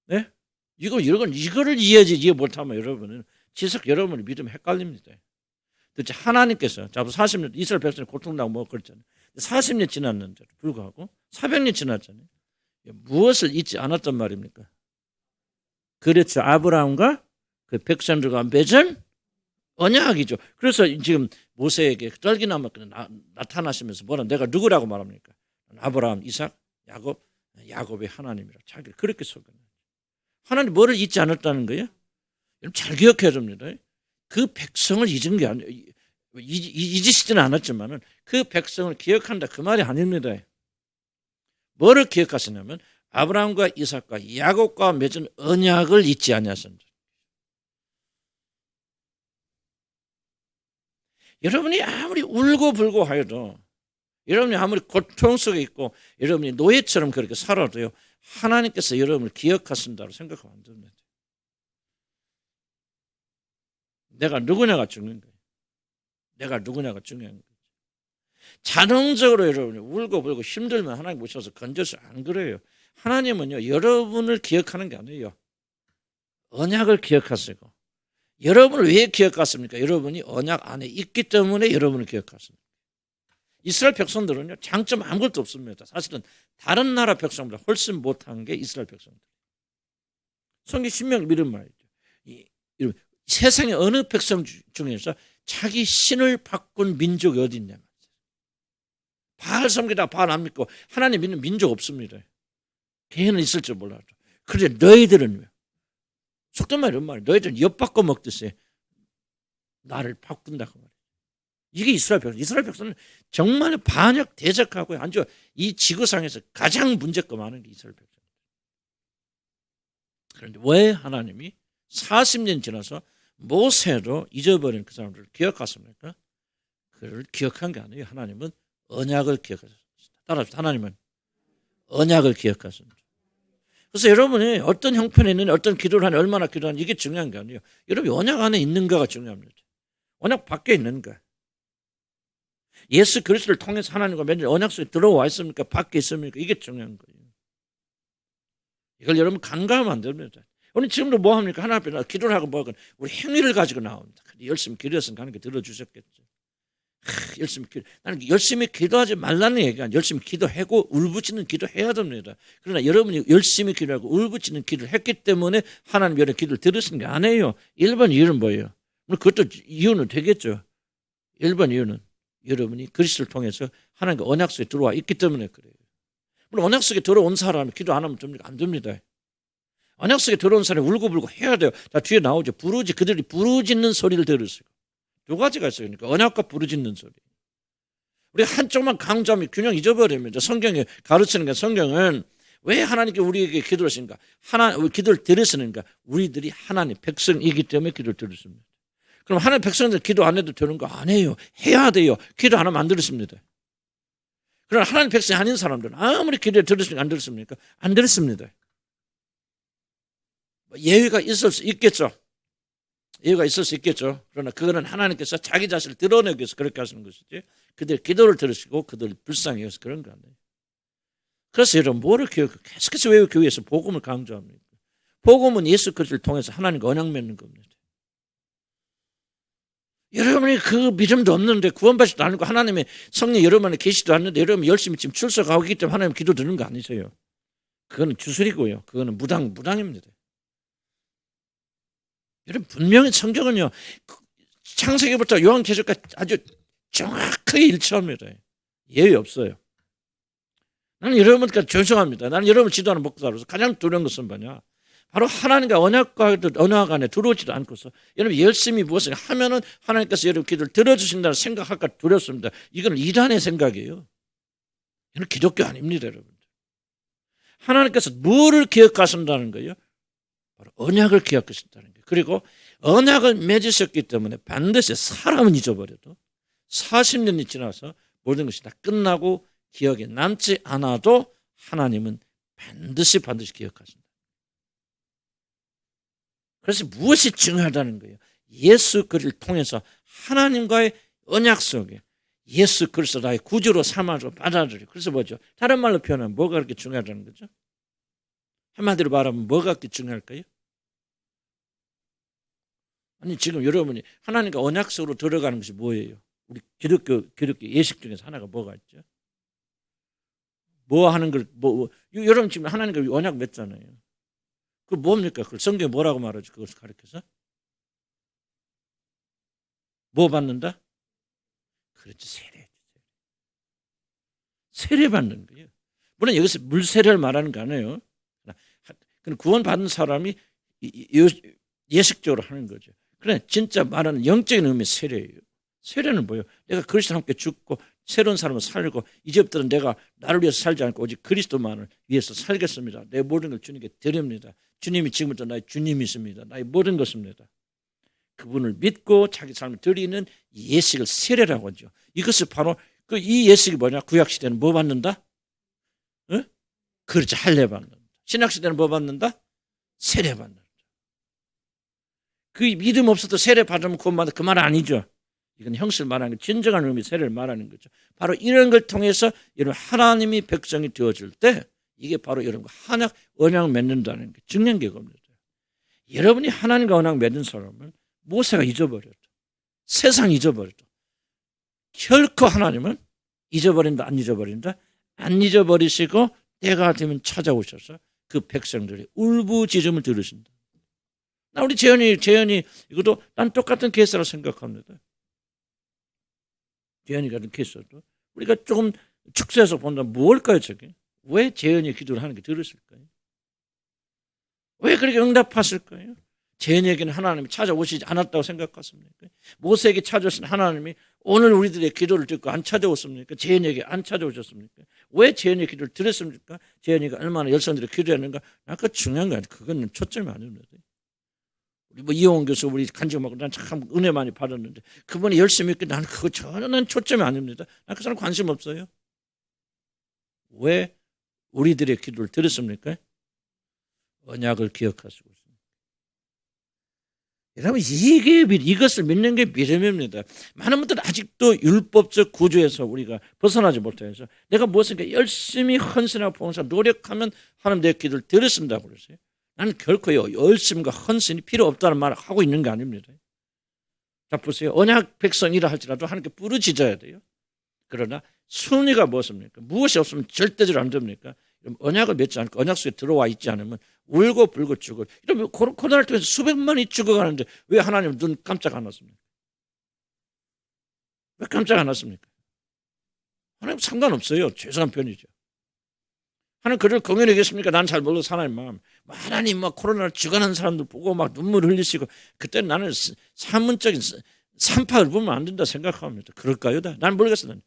네? 이거를 이해 못하면 여러분은 지석 여러분의 믿음이 헷갈립니다. 도대체 하나님께서 40년 이스라엘 백성이 고통당하고 뭐 그랬잖아요. 40년 지났는데도 불구하고 400년 지났잖아요. 무엇을 잊지 않았단 말입니까? 그렇죠. 아브라함과 그 백성들과 맺은 언약이죠. 그래서 지금 모세에게 떨기나무 나타나시면서 뭐라 내가 누구라고 말합니까? 아브라함, 이삭, 야곱의 하나님이라 자기를 그렇게 소개해요. 하나님 뭐를 잊지 않았다는 거예요? 여러분 잘 기억해야 됩니다. 그 백성을 잊은 게 아니에요. 잊으시지는 않았지만 그 백성을 기억한다 그 말이 아닙니다. 뭐를 기억하시냐면 아브라함과 이삭과 야곱과 맺은 언약을 잊지 아니하신다. 여러분이 아무리 울고불고 하여도 여러분이 아무리 고통 속에 있고 여러분이 노예처럼 그렇게 살아도요 하나님께서 여러분을 기억하신다고 생각하면 안 됩니다. 내가 누구냐가 중요한 거예요. 내가 누구냐가 중요한 거예요. 자동적으로 여러분이 울고불고 힘들면 하나님 모셔서 건져서 안 그래요. 하나님은요 여러분을 기억하는 게 아니에요. 언약을 기억하시고 여러분을 왜 기억하십니까? 여러분이 언약 안에 있기 때문에 여러분을 기억하십니다. 이스라엘 백성들은요 장점 아무것도 없습니다. 사실은 다른 나라 백성보다 훨씬 못한 게 이스라엘 백성들. 성경 신명 믿음 말이죠. 세상의 어느 백성 중에서 자기 신을 바꾼 민족이 어디 있냐. 바알 섬기다 바알 안 믿고 하나님 믿는 민족 없습니다. 개는 있을 줄 몰라도. 그런데 너희들은 왜? 속된 말이 이런 말이에요. 너희들은 엿바꿔 먹듯이 나를 바꾼다고 말이에요. 이게 이스라엘 백성. 이스라엘 백성은 정말 반역 대적하고 아주 이 지구상에서 가장 문제가 많은 게 이스라엘 백성. 그런데 왜 하나님이 40년 지나서 모세도 잊어버린 그 사람들을 기억하십니까? 그를 기억한 게 아니에요. 하나님은 언약을 기억하셨습니다. 따라합시다. 하나님은 언약을 기억하십니다. 그래서 여러분이 어떤 형편에 있는 어떤 기도를 하니 얼마나 기도하니 이게 중요한 게 아니에요. 여러분이 언약 안에 있는가가 중요합니다. 언약 밖에 있는 거야. 예수 그리스도를 통해서 하나님과 맺은 언약 속에 들어와 있습니까? 밖에 있습니까? 이게 중요한 거예요. 이걸 여러분 간과하면 안 됩니다. 우리 지금도 뭐 합니까? 하나 앞에 기도를 하고 뭐 하건 우리 행위를 가지고 나옵니다. 열심히 기도했으면 하나님께 들어주셨겠죠. 나는 열심히 기도하지 말라는 얘기가 아니라 열심히 기도하고 울부짖는 기도해야 됩니다. 그러나 여러분이 열심히 기도하고 울부짖는 기도를 했기 때문에 하나님 여러분 기도를 들으시는 게 아니에요. 1번 이유는 뭐예요? 그것도 이유는 되겠죠. 1번 이유는 여러분이 그리스도를 통해서 하나님과 언약 속에 들어와 있기 때문에 그래요. 물론 언약 속에 들어온 사람이 기도 안 하면 됩니까? 안 됩니다. 언약 속에 들어온 사람이 울고불고 해야 돼요. 자, 뒤에 나오죠. 그들이 부르짖는 소리를 들으시고. 두 가지가 있어요. 그러니까 언약과 부르짖는 소리. 우리 한쪽만 강조하면 균형 잊어버립니다. 성경에 가르치는 게 성경은 왜 하나님께 우리에게 기도를 하시는가? 기도를 들으시는가? 우리들이 하나님 백성이기 때문에 기도를 들으십니다. 그럼 하나님 백성들 기도 안 해도 되는 거 아니에요. 해야 돼요. 기도 안 하면 안 들으십니다. 그러나 하나님 백성이 아닌 사람들은 아무리 기도를 들으십니까? 안 들으십니까? 안 들으십니다. 예외가 있을 수 있겠죠. 예외가 있을 수 있겠죠. 그러나 그거는 하나님께서 자기 자신을 드러내기 위해서 그렇게 하시는 것이지 그들 기도를 들으시고 그들 불쌍히 해서 그런 거 아니에요. 그래서 여러분 뭐를 계속해서 왜 교회에서 복음을 강조합니까? 복음은 예수 그리스도를 통해서 하나님과 언약 맺는 겁니다. 여러분이 그 믿음도 없는데 구원받지도 않고 하나님의 성령 여러분 안에 계시도 않는데 여러분 열심히 지금 출석하고 있기 때문에 하나님 기도 드는 거 아니세요. 그거는 주술이고요. 그거는 무당입니다. 여러분 분명히 성경은요. 창세기부터 요한계시록까지 아주 정확하게 일치합니다. 예외 없어요. 나는 여러분까지 죄송합니다. 나는 여러분을 지도하는 목사로서 가장 두려운 것은 뭐냐. 바로 하나님과 언약 안에 들어오지도 않고서 여러분 열심히 무엇을 하면은 하나님께서 여러분 기도를 들어주신다는 생각할까 두렵습니다. 이건 이단의 생각이에요. 이건 기독교 아닙니다, 여러분. 하나님께서 뭐를 기억하신다는 거예요? 바로 언약을 기억하신다는 거예요. 그리고 언약을 맺으셨기 때문에 반드시 사람은 잊어버려도 40년이 지나서 모든 것이 다 끝나고 기억에 남지 않아도 하나님은 반드시 기억하신다. 그래서 무엇이 중요하다는 거예요? 예수 그리스도를 통해서 하나님과의 언약 속에 예수 그리스도 나의 구주로 삼아서 받아들여요. 그래서 뭐죠? 다른 말로 표현하면 뭐가 그렇게 중요하다는 거죠? 한마디로 말하면 뭐가 그렇게 중요할까요? 아니 지금 여러분이 하나님과 언약 속으로 들어가는 것이 뭐예요? 우리 기독교 예식 중에서 하나가 뭐가 있죠? 뭐 하는 걸 여러분 지금 하나님과 언약 맺잖아요. 그 뭡니까? 그걸 성경에 뭐라고 말하죠? 그것을 가르쳐서 뭐 받는다? 그렇지, 세례 받는 거예요. 물론 여기서 물 세례를 말하는 거 아니에요. 구원 받는 사람이 예식적으로 하는 거죠. 그래 진짜 말하는 영적인 의미 세례예요. 세례는 뭐예요? 내가 그리스도와 함께 죽고 새로운 사람을 살고 이제부터는 내가 나를 위해서 살지 않고 오직 그리스도만을 위해서 살겠습니다. 내 모든 걸 주님께 드립니다. 주님이 지금부터 나의 주님이십니다. 나의 모든 것입니다. 그분을 믿고 자기 삶을 드리는 예식을 세례라고 하죠. 이것을 바로 이 예식이 뭐냐? 구약시대는 뭐 받는다? 응? 그렇죠. 할례 받는다. 신약시대는 뭐 받는다? 세례 받는다. 그 믿음 없어도 세례 받으면 구원받는다. 그 말 아니죠. 이건 형식을 말하는 거, 진정한 의미 세례를 말하는 거죠. 바로 이런 걸 통해서 여러분 하나님이 백성이 되어줄 때 이게 바로 여러분과 언약 맺는다는 게 중요한 게 겁니다. 여러분이 하나님과 언약 맺은 사람은 모세가 잊어버려도 세상 잊어버려도 결코 하나님은 잊어버린다 안 잊어버린다? 안 잊어버리시고 때가 되면 찾아오셔서 그 백성들의 울부짖음을 들으신다. 나 우리 재현이 이것도 난 똑같은 케이스라고 생각합니다. 재현이 같은 케이스도 우리가 조금 축소해서 본다면 뭘까요, 저게? 왜 재현이 기도를 하는 게 들었을까요? 왜 그렇게 응답하실까요? 재현이에게는 하나님이 찾아오시지 않았다고 생각했습니까? 모세에게 찾아오신 하나님이 오늘 우리들의 기도를 듣고 안 찾아오십니까? 재현이에게 안 찾아오셨습니까? 왜 재현이의 기도를 들었습니까? 재현이가 얼마나 열성들이 기도했는가? 아까 중요한 거 아니에요. 그건 초점이 아닙니다. 우리 이용원 교수 우리 간증하고 난 참 은혜 많이 받았는데 그분이 열심히 했고 나는 그거 전혀 난 초점이 아닙니다. 난 그 사람 관심 없어요. 왜 우리들의 기도를 들었습니까? 언약을 기억하시고 있습니다. 여러분 이것을 믿는 게 믿음입니다. 많은 분들은 아직도 율법적 구조에서 우리가 벗어나지 못해서 내가 무엇인가 열심히 헌신하고 봉사 노력하면 하나님 내 기도를 들으신다고 그러세요. 나는 결코요 열심과 헌신이 필요 없다는 말을 하고 있는 게 아닙니다. 자 보세요. 언약 백성이라 할지라도 하나님께 부르짖어야 돼요. 그러나 순위가 무엇입니까? 무엇이 없으면 절대적으로 안 됩니까? 언약을 맺지 않고 언약 속에 들어와 있지 않으면 울고 불고 죽어. 이러면 코로나를 통해서 수백만이 죽어가는데 왜 하나님 눈 깜짝 안 왔습니까? 왜 깜짝 안 왔습니까? 하나님 상관없어요. 죄송한 편이죠. 하나님 그를 공연히 계십니까? 난 잘 몰라서 하나님 마음. 하나님 막 코로나를 죽어가는 사람들 보고 막 눈물 흘리시고 그때 나는 사문적인 산파를 보면 안 된다 생각합니다. 그럴까요? 난 모르겠어요.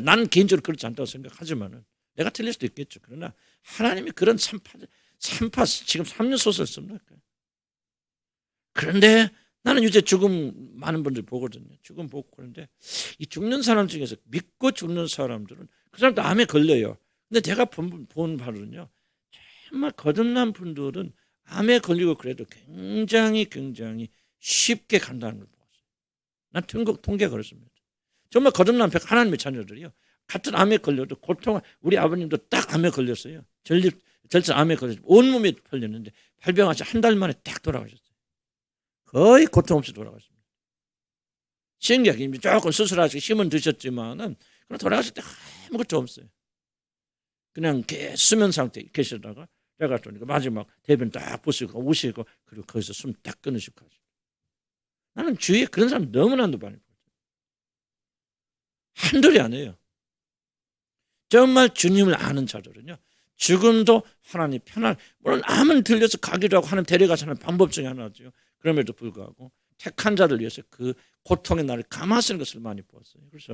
나는 개인적으로 그렇지 않다고 생각하지만은 내가 틀릴 수도 있겠죠. 그러나 하나님이 그런 산파 지금 3년 소설 씁니까? 그런데 나는 이제 죽음 많은 분들 보거든요. 죽음 보고 그런데 이 죽는 사람 중에서 믿고 죽는 사람들은 그 사람도 암에 걸려요. 근데 제가 본 바로는요. 정말 거듭난 분들은 암에 걸리고 그래도 굉장히 쉽게 간다는 걸 봤어요. 난 통계가 그렇습니다. 정말 거듭난 하나님의 자녀들이요. 같은 암에 걸려도 고통, 우리 아버님도 딱 암에 걸렸어요. 절전 암에 걸려서 온몸이 풀렸는데 발병하셔서 한 달 만에 딱 돌아가셨어요. 거의 고통 없이 돌아가셨습니다. 신기하게 조금 수술하시고 힘은 드셨지만은 그냥 돌아가실 때 아무것도 없어요. 그냥 수면 상태에 계시다가 제가 그러니까 마지막 대변 딱 보시고 우시고 그리고 거기서 숨 딱 끊으시고 가시고. 나는 주위에 그런 사람 너무나도 많이 보죠. 한둘이 아니에요. 정말 주님을 아는 자들은요. 죽음도 하나님 편안. 물론 암은 들려서 가기도 하고 하나님 데려가서 하는 방법 중에 하나죠. 그럼에도 불구하고 택한 자를 위해서 그 고통의 날을 감하시는 것을 많이 보았어요. 그래서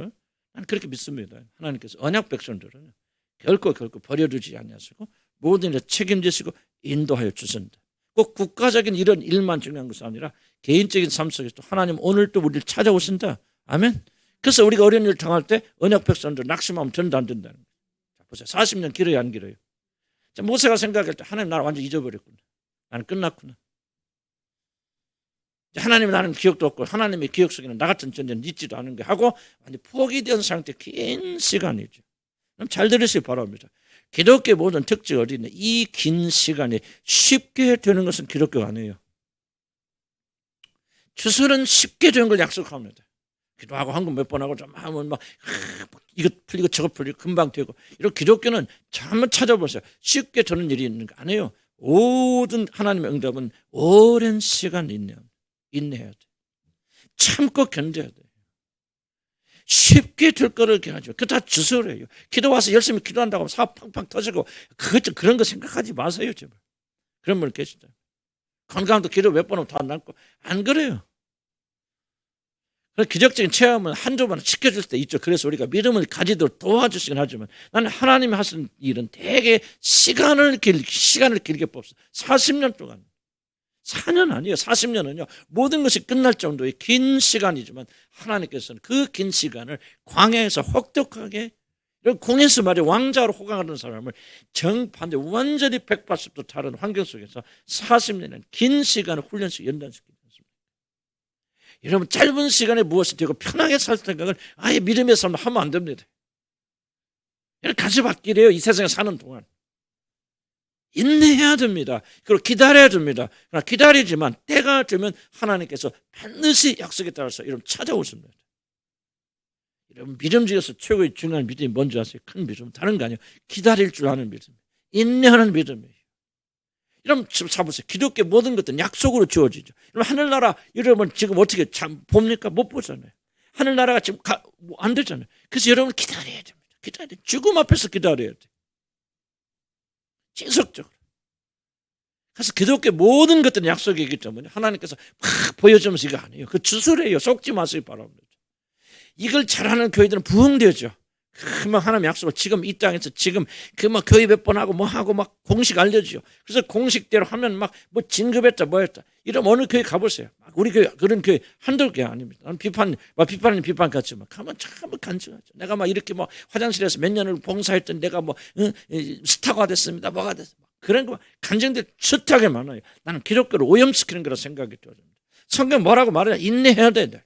나는 그렇게 믿습니다. 하나님께서 언약 백성들은 결코 버려두지 아니하시고 모든 일에 책임지시고 인도하여 주신다. 꼭 국가적인 이런 일만 중요한 것이 아니라 개인적인 삶 속에서도 하나님 오늘 또 우리를 찾아오신다. 아멘. 그래서 우리가 어려운 일을 당할 때 언약 백성들 낙심하면 전도 안 된다는 거예요. 자, 보세요. 40년 길어요, 안 길어요? 자, 모세가 생각할 때 하나님 나를 완전히 잊어버렸구나. 나는 끝났구나. 하나님이 나는 기억도 없고 하나님의 기억 속에는 나 같은 존재는 있지도 않은 게 하고 완전히 포기된 상태 긴 시간이죠. 그럼 잘 들으시기 바랍니다. 기독교의 모든 특징이 어디 있냐? 이 긴 시간이 쉽게 되는 것은 기독교가 아니에요. 주술은 쉽게 되는 걸 약속합니다. 기도하고 한국 몇 번 하고 좀 하면 막 이거 풀리고 저거 풀리고 금방 되고 이런 기독교는 한번 찾아보세요. 쉽게 되는 일이 있는 거 아니에요. 모든 하나님의 응답은 오랜 시간 인내해야 돼. 참고 견뎌야 돼. 쉽게 될 거를 기하죠. 그거 다 주술이에요. 기도 와서 열심히 기도한다고 하면 사업 팡팡 터지고 그런 거 생각하지 마세요. 제발. 그런 분 계시죠. 건강도 기도 몇 번 하면 다 낫고 안 그래요. 기적적인 체험은 한두 번 시켜줄 때 있죠. 그래서 우리가 믿음을 가지도록 도와주시긴 하지만 나는 하나님이 하시는 일은 되게 시간을 길게 뽑았어요. 40년 동안. 4년 아니에요. 40년은요. 모든 것이 끝날 정도의 긴 시간이지만 하나님께서는 그 긴 시간을 광야에서 혹독하게 공에서 말해 왕자로 호강하는 사람을 정반대 완전히 180도 다른 환경 속에서 40년은 긴 시간을 훈련시켜 연단시키는 것입니다. 여러분 짧은 시간에 무엇이 되고 편하게 살 생각을 아예 믿음의 삶을 하면 안 됩니다. 가시밭길이에요. 이 세상에 사는 동안. 인내해야 됩니다. 그리고 기다려야 됩니다. 그러나 기다리지만 때가 되면 하나님께서 반드시 약속에 따라서 여러분 찾아오십니다. 여러분 믿음 중에서 최고의 중요한 믿음이 뭔지 아세요? 큰 믿음. 다른 거 아니에요. 기다릴 줄 아는 믿음. 인내하는 믿음이에요. 여러분 잡으세요. 기독교 모든 것들은 약속으로 주어지죠. 여러분 하늘나라 여러분 지금 어떻게 봅니까? 못 보잖아요. 하늘나라가 지금 안 되잖아요. 그래서 여러분 기다려야 됩니다. 기다려야 돼요. 죽음 앞에서 기다려야 돼요. 지속적으로. 그래서 기독교 모든 것들은 약속이기 때문에 하나님께서 막 보여주면서 이거 아니에요. 그 주술이에요. 속지 마시기 바랍니다. 이걸 잘하는 교회들은 부흥되죠. 막 하나님 약속을 지금 이 땅에서 지금 막 교회 몇 번 하고 뭐 하고 막 공식 알려주죠. 그래서 공식대로 하면 막 뭐 진급했다 뭐 했다. 이러면 어느 교회 가보세요. 우리 교회 그런 교회 한두 개 아닙니다. 나는 비판은 비판 같지만 가면 참 간증하죠. 내가 막 이렇게 뭐 화장실에서 몇 년을 봉사했던 내가 뭐 스타가 됐습니다. 뭐가 됐습니다. 그런 거 간증들 숱하게 많아요. 나는 기독교를 오염시키는 거라 생각이 들어요. 성경 뭐라고 말하냐? 인내해야 돼.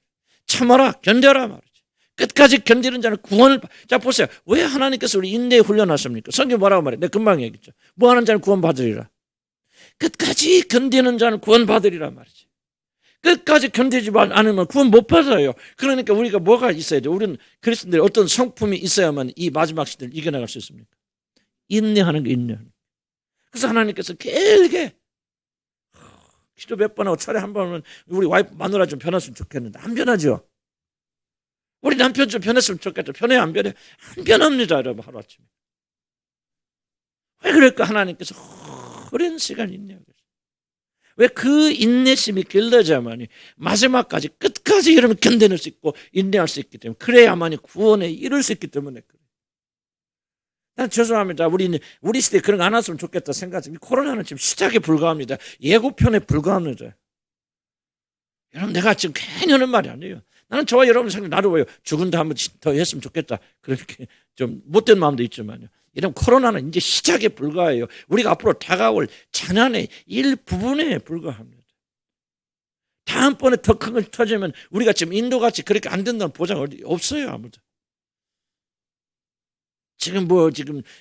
참아라, 견뎌라 말이지. 끝까지 견디는 자는 구원을 자 보세요. 왜 하나님께서 우리 인내에 훈련하십니까? 성경 뭐라고 말해? 내가 금방 얘기했죠. 뭐 하는 자는 구원받으리라. 끝까지 견디는 자는 구원받으리라 말이지. 끝까지 견디지 않으면 구원 못 받아요. 그러니까 우리가 뭐가 있어야 돼? 우리는 그리스도인들이 어떤 성품이 있어야만 이 마지막 시대를 이겨나갈 수 있습니까? 인내하는 게 인내하는 게. 그래서 하나님께서 길게 기도 몇 번 하고 철에 한 번은 우리 와이프 마누라 좀 변했으면 좋겠는데 안 변하죠. 우리 남편 좀 변했으면 좋겠다. 변해 안 변해? 안 변합니다. 여러분 하루아침에. 왜 그럴까? 하나님께서 오랜 시간 인내하고 계세요. 왜 그 인내심이 길러져야만이 마지막까지 끝까지 여러분 견뎌낼 수 있고 인내할 수 있기 때문에 그래야만이 구원에 이룰 수 있기 때문에 그래요. 난 죄송합니다. 우리 시대에 그런 거 안 왔으면 좋겠다 생각하지만 코로나는 지금 시작에 불과합니다. 예고편에 불과합니다. 여러분 내가 지금 괜히 하는 말이 아니에요. 나는 저와 여러분 생각 나도 왜요? 죽은다 한번 더 했으면 좋겠다. 그렇게 좀 못된 마음도 있지만요. 이런 코로나는 이제 시작에 불과해요. 우리가 앞으로 다가올 장안의 일부분에 불과합니다. 다음번에 더 큰 걸 터지면 우리가 지금 인도같이 그렇게 안 된다는 보장 어디 없어요. 아무도. 지금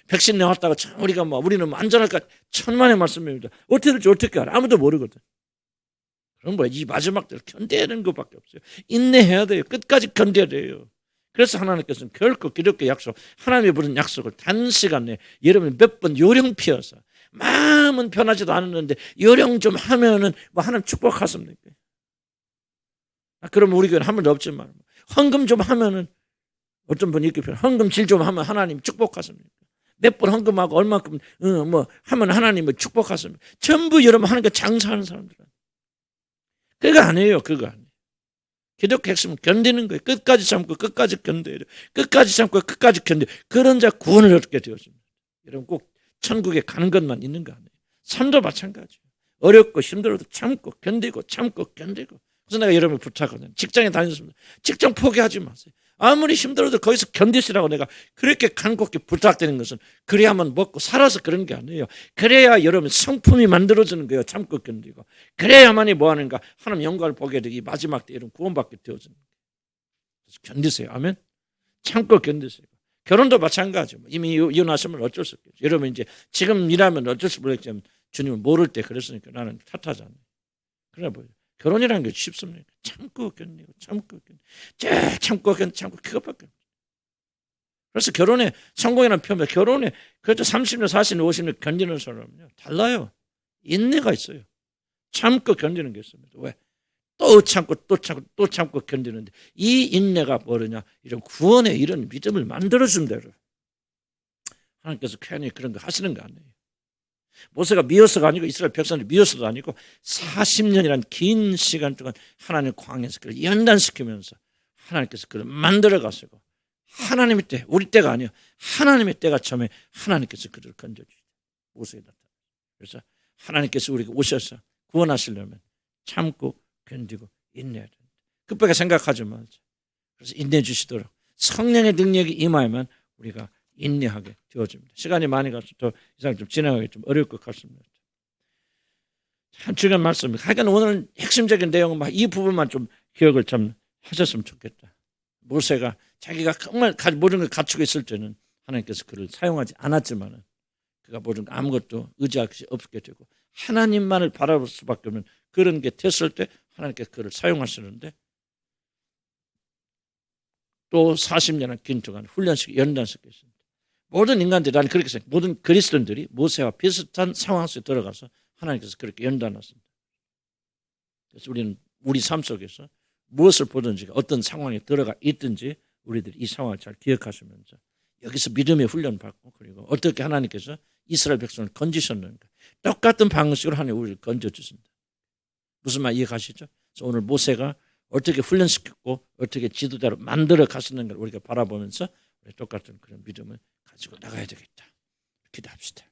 백신 내왔다가 참 우리가 우리는 안전할까 천만의 말씀입니다. 어떻게 될지 어떻게 알아? 아무도 모르거든. 그럼 이 마지막들 견뎌내는 것밖에 없어요. 인내해야 돼요. 끝까지 견뎌야 돼요. 그래서 하나님께서는 결코 기독교 약속, 하나님이 부른 약속을 단시간 내에 여러분이 몇 번 요령 피워서 마음은 변하지도 않았는데 요령 좀 하면은 하나님 축복하십니까? 그러면 우리 교회는 한 번도 없지만 헌금 좀 하면은 어떤 분이 이렇게 표현, 헌금 질 좀 하면 하나님 축복하십니까? 몇 번 헌금하고 얼마큼 하면 하나님을 축복하십니까? 전부 여러분 하나님과 장사하는 사람들은 그거 아니에요. 그거 아니에요. 기독교 핵심은 견디는 거예요. 끝까지 참고 끝까지 견뎌야 돼요. 끝까지 참고 끝까지 견뎌. 그런 자 구원을 얻게 되었습니다. 여러분 꼭 천국에 가는 것만 있는 거 아니에요. 삶도 마찬가지예요. 어렵고 힘들어도 참고 견디고 참고 견디고. 그래서 내가 여러분을 부탁하거든요. 직장에 다녔습니다. 직장 포기하지 마세요. 아무리 힘들어도 거기서 견디시라고 내가 그렇게 간곡히 부탁드리는 것은 그래야만 먹고 살아서 그런 게 아니에요. 그래야 여러분 성품이 만들어지는 거예요. 참고 견디고. 그래야만이 뭐 하는가? 하나님 영광을 보게 되기 마지막 때 이런 구원받게 되어지는 거예요. 그래서 견디세요. 아멘. 참고 견디세요. 결혼도 마찬가지죠. 이미 이혼하시면 어쩔 수 없겠죠. 여러분 이제 지금 일하면 어쩔 수 모르겠지만 주님을 모를 때 그랬으니까 나는 탓하잖아요. 그래 보여요. 결혼이라는 게 쉽습니까? 참고 견디고 참고 견디고 참고 견디고 참고 그것밖에 없어요. 그래서 결혼에 성공이라는 표현, 결혼에 그래도 30년 40년 50년 견디는 사람은요 달라요. 인내가 있어요. 참고 견디는 게 있습니다. 왜? 또 참고 또 참고 또 참고 견디는데 이 인내가 뭐냐 이런 구원의 이런 믿음을 만들어준 대로 하나님께서 괜히 그런 거 하시는 거 아니에요. 모세가 미워서가 아니고 이스라엘 백성들이 미워서도 아니고 40년이라는 긴 시간 동안 하나님 광야에서 그를 연단시키면서 하나님께서 그를 만들어 가시고 하나님의 때, 우리 때가 아니에요. 하나님의 때가 처음에 하나님께서 그를 건져주시죠. 모세에 나타나요. 그래서 하나님께서 우리가 오셔서 구원하시려면 참고 견디고 인내해야 됩니다. 급하게 생각하지 마세요. 그래서 인내해 주시도록 성령의 능력이 임하면 우리가 인내하게 되어집니다. 시간이 많이 가서 더 이상 좀 진행하기 좀 어려울 것 같습니다. 참 중요한 말씀입니다. 하여간 오늘 핵심적인 내용은 이 부분만 좀 기억을 좀 하셨으면 좋겠다. 모세가 자기가 정말 모든 걸 갖추고 있을 때는 하나님께서 그를 사용하지 않았지만 그가 모든 거 아무것도 의지할 것이 없게 되고 하나님만을 바라볼 수밖에 없는 그런 게 됐을 때 하나님께서 그를 사용하시는데 또 40년의 긴 동안 훈련시키고 연단시켰습니다. 모든 인간들이 나는 그렇게 생각해요. 모든 그리스도인들이 모세와 비슷한 상황 속에 들어가서 하나님께서 그렇게 연단하십니다. 그래서 우리는 우리 삶 속에서 무엇을 보든지 어떤 상황에 들어가 있든지 우리들이 이 상황을 잘 기억하시면서 여기서 믿음의 훈련 받고 그리고 어떻게 하나님께서 이스라엘 백성을 건지셨는가 똑같은 방식으로 하나님 우리를 건져주신다. 무슨 말 이해가시죠? 그래서 오늘 모세가 어떻게 훈련시켰고 어떻게 지도자로 만들어 가시는가를 우리가 바라보면서 우리 똑같은 그런 믿음을 가지고 나가야 되겠다. 기도합시다.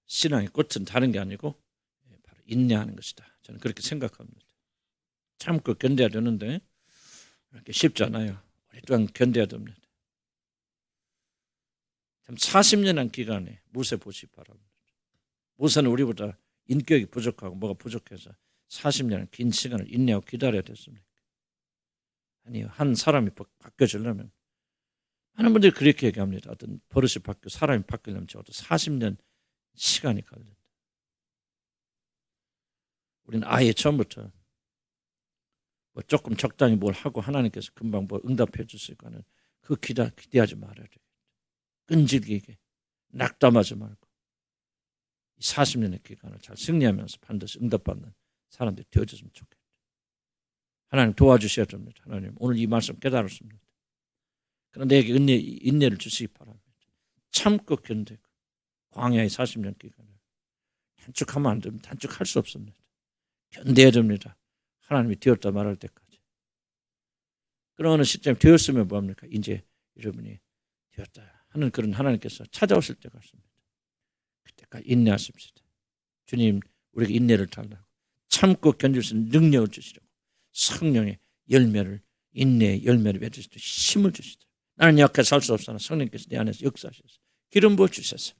신앙의 꽃은 다른 게 아니고 바로 인내하는 것이다. 저는 그렇게 생각합니다. 참고 견뎌야 되는데 그렇게 쉽지 않아요. 오랫동안 견뎌야 됩니다. 참 40년의 기간에 모세 보시기 바랍니다. 모세는 우리보다 인격이 부족하고 뭐가 부족해서 40년의 긴 시간을 인내하고 기다려야 됐습니까? 아니요. 한 사람이 바뀌어지려면 많은 분들이 그렇게 얘기합니다. 어떤 버릇이 바뀌고 사람이 바뀌려면 적어도 40년 시간이 걸린다. 우리는 아예 처음부터 뭐 조금 적당히 뭘 하고 하나님께서 금방 뭘 응답해 주실 거는 그 기대하지 말아야 돼요. 끈질기게 낙담하지 말고 이 40년의 기간을 잘 승리하면서 반드시 응답받는 사람들이 되어졌으면 좋겠다. 하나님 도와주셔야 됩니다. 하나님 오늘 이 말씀 깨달았습니다. 그런데 내게 인내를 주시기 바랍니다. 참고 견디고 광야의 40년 기간을 단축하면 안 됩니다. 단축할 수 없습니다. 견뎌야 됩니다. 하나님이 되었다 말할 때까지. 그런 어느 시점에 되었으면 뭐합니까? 이제 여러분이 되었다 하는 그런 하나님께서 찾아오실 때가 있습니다. 그때까지 인내하십시다. 주님 우리에게 인내를 달라고 참고 견딜 수 있는 능력을 주시려고 성령의 열매를 인내의 열매를 맺으시도록 힘을 주시도록 나는 약해서 살 수 없으나 성령께서 내 안에서 역사하셔서 기름 부어 주셔서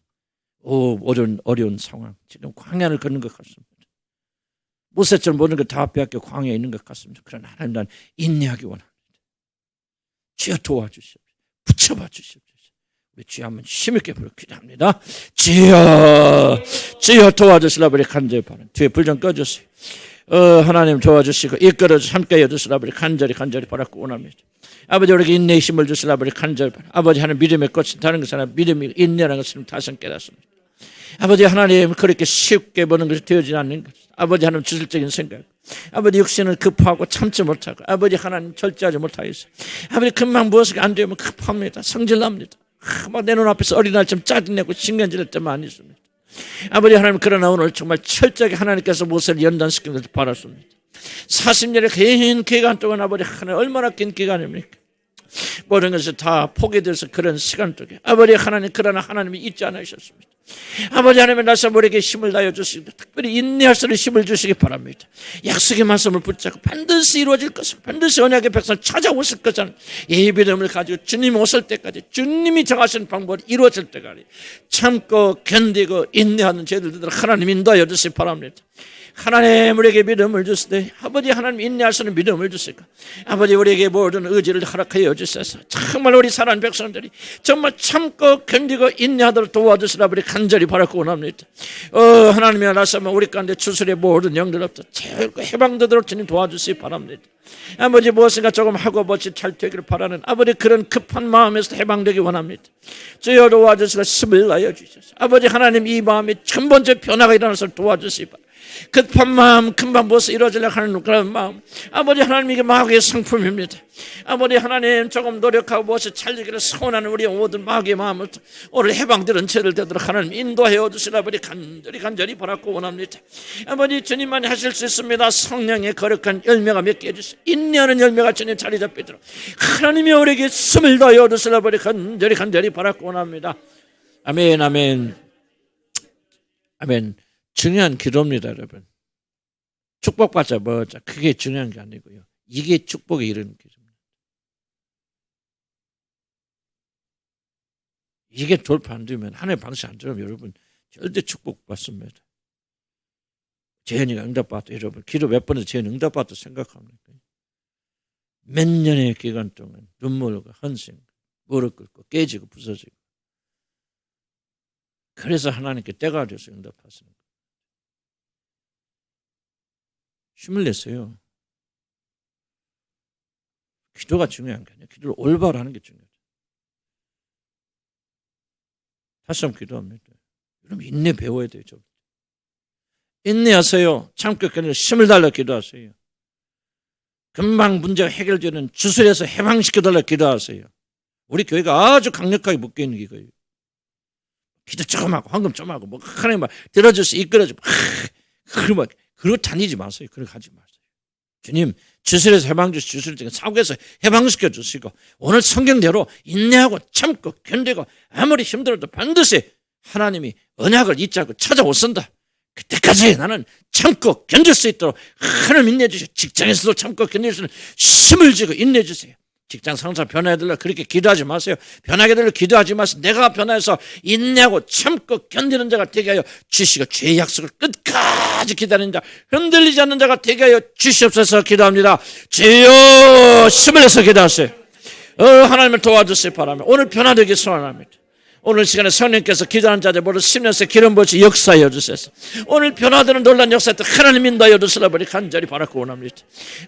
어려운 상황 지금 광야를 걷는 것 같습니다. 모세처럼 모든 것 다 빼앗겨 광야에 있는 것 같습니다. 그러나 하나님 난 인내하기 원합니다. 주여 도와주십시오. 붙여봐 주십시오. 우리 주여 한번 힘있게 부르 기도합니다. 주여 도와주시라 우리 간절히 바랍니다. 뒤에 불 좀 꺼주세요. 하나님 도와주시고 이끌어 함께 해주시라 우리 간절히 바라고 원합니다. 아버지 우리에게 인내의 힘을 주시라 우리 간절히 바랍니다. 아버지 하나님 믿음의 꽃이 다른 것은 하나 믿음이 인내라는 것을 다시 깨닫습니다. 아버지 하나님 그렇게 쉽게 보는 것이 되어지지 않는 것. 아버지 하나님 주술적인 생각. 아버지 육신은 급하고 참지 못하고 아버지 하나님 절제하지 못하겠어요. 아버지 금방 무엇이 안 되면 급합니다. 성질납니다. 막 내 눈앞에서 어린아이처럼 짜증내고 신경질낼 때만 있습니다. 아버지 하나님 그러나 오늘 정말 철저하게 하나님께서 모세를 연단시키는 것을 바랐습니다. 40년의 긴 기간 동안 아버지 하나님 얼마나 긴 기간입니까? 모든 것이 다 포기돼서 그런 시간 속에 아버지 하나님 그러나 하나님이 잊지 않으셨습니다. 아버지 하나님의 나서 우리에게 힘을 다여 주시고 특별히 인내할 수 있는 힘을 주시기 바랍니다. 약속의 말씀을 붙잡고 반드시 이루어질 것을 반드시 언약의 백성 찾아오실 것을 이 믿음을 가지고 주님 오실 때까지 주님이 정하신 방법이 이루어질 때까지 참고 견디고 인내하는 저희들을 하나님 인도하여 주시기 바랍니다. 하나님 우리에게 믿음을 주시되 아버지 하나님 인내할 수 있는 믿음을 주시고 아버지 우리에게 모든 의지를 허락하여 주셔서 정말 우리 사랑하는 백성들이 정말 참고 견디고 인내하도록 도와주시라 우리 간절히 바라고 원합니다. 하나님이 나서면 우리 가운데 주술의 모든 영들로부터 제일고 해방되도록 주님 도와주시기 바랍니다. 아버지 무엇인가 조금 하고 멋지 잘 되기를 바라는 아버지 그런 급한 마음에서 해방되기 원합니다. 주여 도와주시고 힘을 나여 주셔서 아버지 하나님 이 마음에 첫 번째 변화가 일어나서 도와주시기 바랍니다. 급한 마음 금방 무엇을 이루어지려고 하는 그런 마음 아버지 하나님 이게 마귀의 상품입니다. 아버지 하나님 조금 노력하고 무엇을 찰리기를 소원하는 우리 모든 마귀의 마음을 오늘 해방되는 죄를 되도록 하나님 인도하여 주시라 아버지 간절히 바라고 원합니다. 아버지 주님만이 하실 수 있습니다. 성령의 거룩한 열매가 맺게 해주시고 인내하는 열매가 주님 자리 잡히도록 하나님이 우리에게 숨을 다여 주시라 아버지 간절히 바라고 원합니다. 아멘 아멘 아멘. 중요한 기도입니다, 여러분. 축복받자 뭐자 그게 중요한 게 아니고요. 이게 축복에 이르는 기도입니다. 이게 돌파 안 되면 하나님의 방식 안 되면 여러분 절대 축복받습니다. 재현이가 응답받도 여러분 기도 몇 번에서 재현이 응답받도 생각합니까? 몇 년의 기간 동안 눈물과 헌신, 무릎 꿇고 깨지고 부서지고 그래서 하나님께 때가 돼서 응답하시는 거예요. 힘을 냈어요. 기도가 중요한 게 아니에요. 기도를 올바로 하는 게 중요해요. 다시 한번 기도합니다. 여러분 인내 배워야 돼요. 인내하세요. 참고 견디고 힘을 달라 기도하세요. 금방 문제가 해결되는 주술에서 해방시켜달라 기도하세요. 우리 교회가 아주 강력하게 묶여있는 이거예요. 기도 조금 하고 헌금 좀 하고 뭐 하나님 말 들어줘서 이끌어주고 그러면 그렇게 다니지 마세요. 그렇게 하지 마세요. 주님 주술에서 해방 주시고 주술적인 사고에서 해방시켜 주시고 오늘 성경대로 인내하고 참고 견디고 아무리 힘들어도 반드시 하나님이 언약을 잊지 않고 찾아오신다. 그때까지 나는 참고 견딜 수 있도록 하나님 인내해 주시고 직장에서도 참고 견딜 수 있는 힘을 주고 인내해 주세요. 직장 상사 변화해달라 그렇게 기도하지 마세요. 변하게 되려 기도하지 마세요. 내가 변화해서 인내하고 참고 견디는 자가 되게 하여 주시고 죄의 약속을 끝까지 기다리는 자, 흔들리지 않는 자가 되게 하여 주시옵소서. 기도합니다. 주여, 힘을 내서 기도하세요. 하나님을 도와주시기 바랍니다. 오늘 변화되기 소원합니다. 오늘 시간에 성령께서 기도하는 자들 모두 심령에서 기름 부으시 역사하여 주소서. 오늘 변화되는 놀란 역사에 하나님 인도하여 주시라 버리 간절히 바라고 원합니다.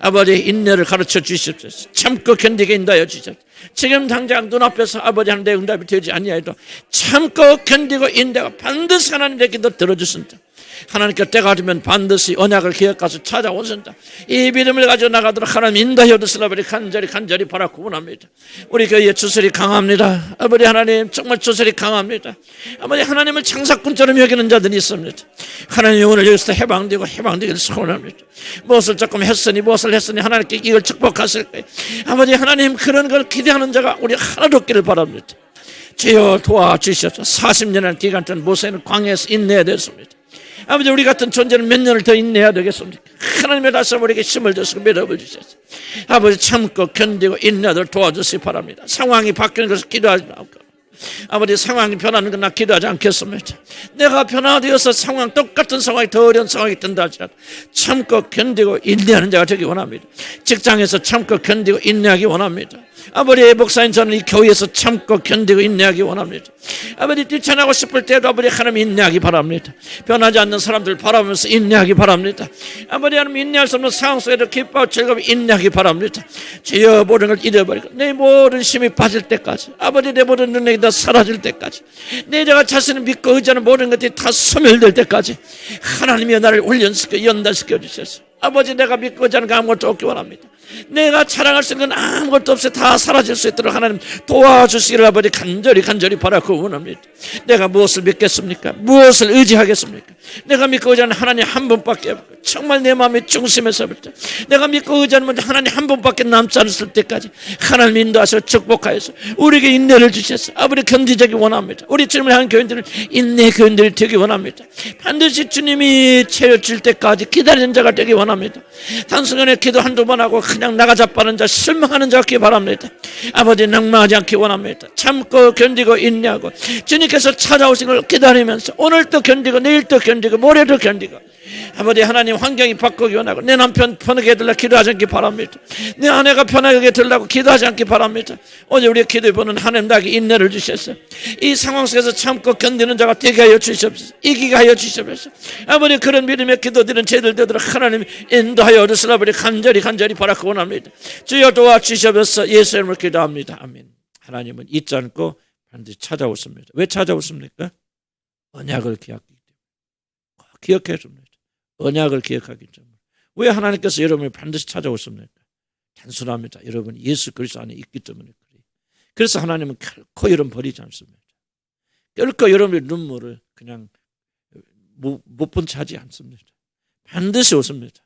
아버지, 인내를 가르쳐 주시옵소서. 참고 견디게 인도하여 주시옵소서. 지금 당장 눈앞에서 아버지 하는 데 응답이 되지 아니하여도 참고 견디고 인내가 반드시 하나님의 기도 들어주신다. 하나님께 때가 되면 반드시 언약을 기억하서 찾아오신다. 이 믿음을 가지고 나가도록 하나님 인도하여 주시라 버리 간절히 바라고 원합니다. 우리 교회의 주설이 강합니다. 아버지 하나님, 정말 주설이 강합니다. 아버지 하나님을 장사꾼처럼 여기는 자들이 있습니다. 하나님 오늘 여기서 해방되기를 소원합니다. 무엇을 조금 했으니 하나님께 이걸 축복하실 거예요. 아버지 하나님, 그런 걸 기대하는 자가 우리 하나도 없기를 바랍니다. 주여 도와주시옵소서. 40년의 기간 동안 모세는 광야에서 인내해야 됐습니다. 아버지, 우리 같은 존재는 몇 년을 더 인내해야 되겠습니까? 하나님의 다시 우리에게 힘을 주시고 믿음을 주셔서 아버지 참고 견디고 인내하도록 도와주시기 바랍니다. 상황이 바뀌는 것을 기도하지 않고 아버지, 상황이 변하는 건 나 기도하지 않겠습니다. 내가 변화되어서 똑같은 상황이 더 어려운 상황이 든다 할지라도 참고 견디고 인내하는 자가 되기 원합니다. 직장에서 참고 견디고 인내하기 원합니다. 아버지, 목사님, 저는 이 교회에서 참고 견디고 인내하기 원합니다. 아버지, 뛰쳐나고 싶을 때도 아버지 하나님 인내하기 바랍니다. 변하지 않는 사람들 바라보면서 인내하기 바랍니다. 아버지 하나님, 인내할 수 없는 상황 속에도 기뻐하고 즐거워 인내하기 바랍니다. 주여, 모든 걸 잃어버리고 내 모든 힘이 빠질 때까지, 아버지 내 모든 능력이 다 사라질 때까지, 내 자가 자신을 믿고 의지하는 모든 것들이 다 소멸될 때까지 하나님이 나를 훈련시켜 연단시켜 주셔서 아버지, 내가 믿고 의지하는 거 아무것도 없기 원합니다. 내가 자랑할 수 있는 건 아무것도 없이 다 사라질 수 있도록 하나님 도와주시기를 아버지 간절히 바라고 원합니다. 내가 무엇을 믿겠습니까? 무엇을 의지하겠습니까? 내가 믿고 의지하는 하나님 한 분밖에 없고, 정말 내 마음의 중심에서부터 내가 믿고 의지하는 분 하나님 한 분밖에 남지 않았을 때까지 하나님 인도하셔 축복하여서 우리에게 인내를 주셔서 아버지 견디자기 원합니다. 우리 주님을 향한 교인들은 인내 교인들이 되기 원합니다. 반드시 주님이 채워질 때까지 기다리는 자가 되기 원합니다. 단순간에 기도 한두 번 하고 그냥 나가자빠는 자, 실망하는 자 없기 바랍니다. 아버지, 낭망하지 않기 원합니다. 참고 견디고 인내하고 주님께서 찾아오신 걸 기다리면서 오늘도 견디고 내일도 견디고 모레도 견디고 아버지 하나님, 환경이 바꾸기 원하고 내 남편 편하게 해달라 기도하지 않기 바랍니다. 내 아내가 편하게 해달라고 기도하지 않기 바랍니다. 오늘 우리의 기도에 보는 하나님 나에게 인내를 주셔서 이 상황 속에서 참고 견디는 자가 되게 하여 주시옵소서. 이기게 하여 주시옵소서. 아버지, 그런 믿음의 기도드리는 저희들 되도록 하나님 인도하여 주시라 버리 간절히 바라고 원합니다. 주여 도와주시옵소서. 예수 이름으로 기도합니다. 아멘. 하나님은 잊지 않고 반드시 찾아오십니다. 왜 찾아오십니까? 언약을 기억하기 때문에. 기억해 줍니다. 언약을 기억하기 때문에. 왜 하나님께서 여러분을 반드시 찾아오십니까? 단순합니다. 여러분 예수 그리스도 안에 있기 때문에 그래요. 그래서 하나님은 결코 여러분 버리지 않습니다. 결코 여러분의 눈물을 그냥 못 본 채 하지 않습니다. 반드시 오십니다.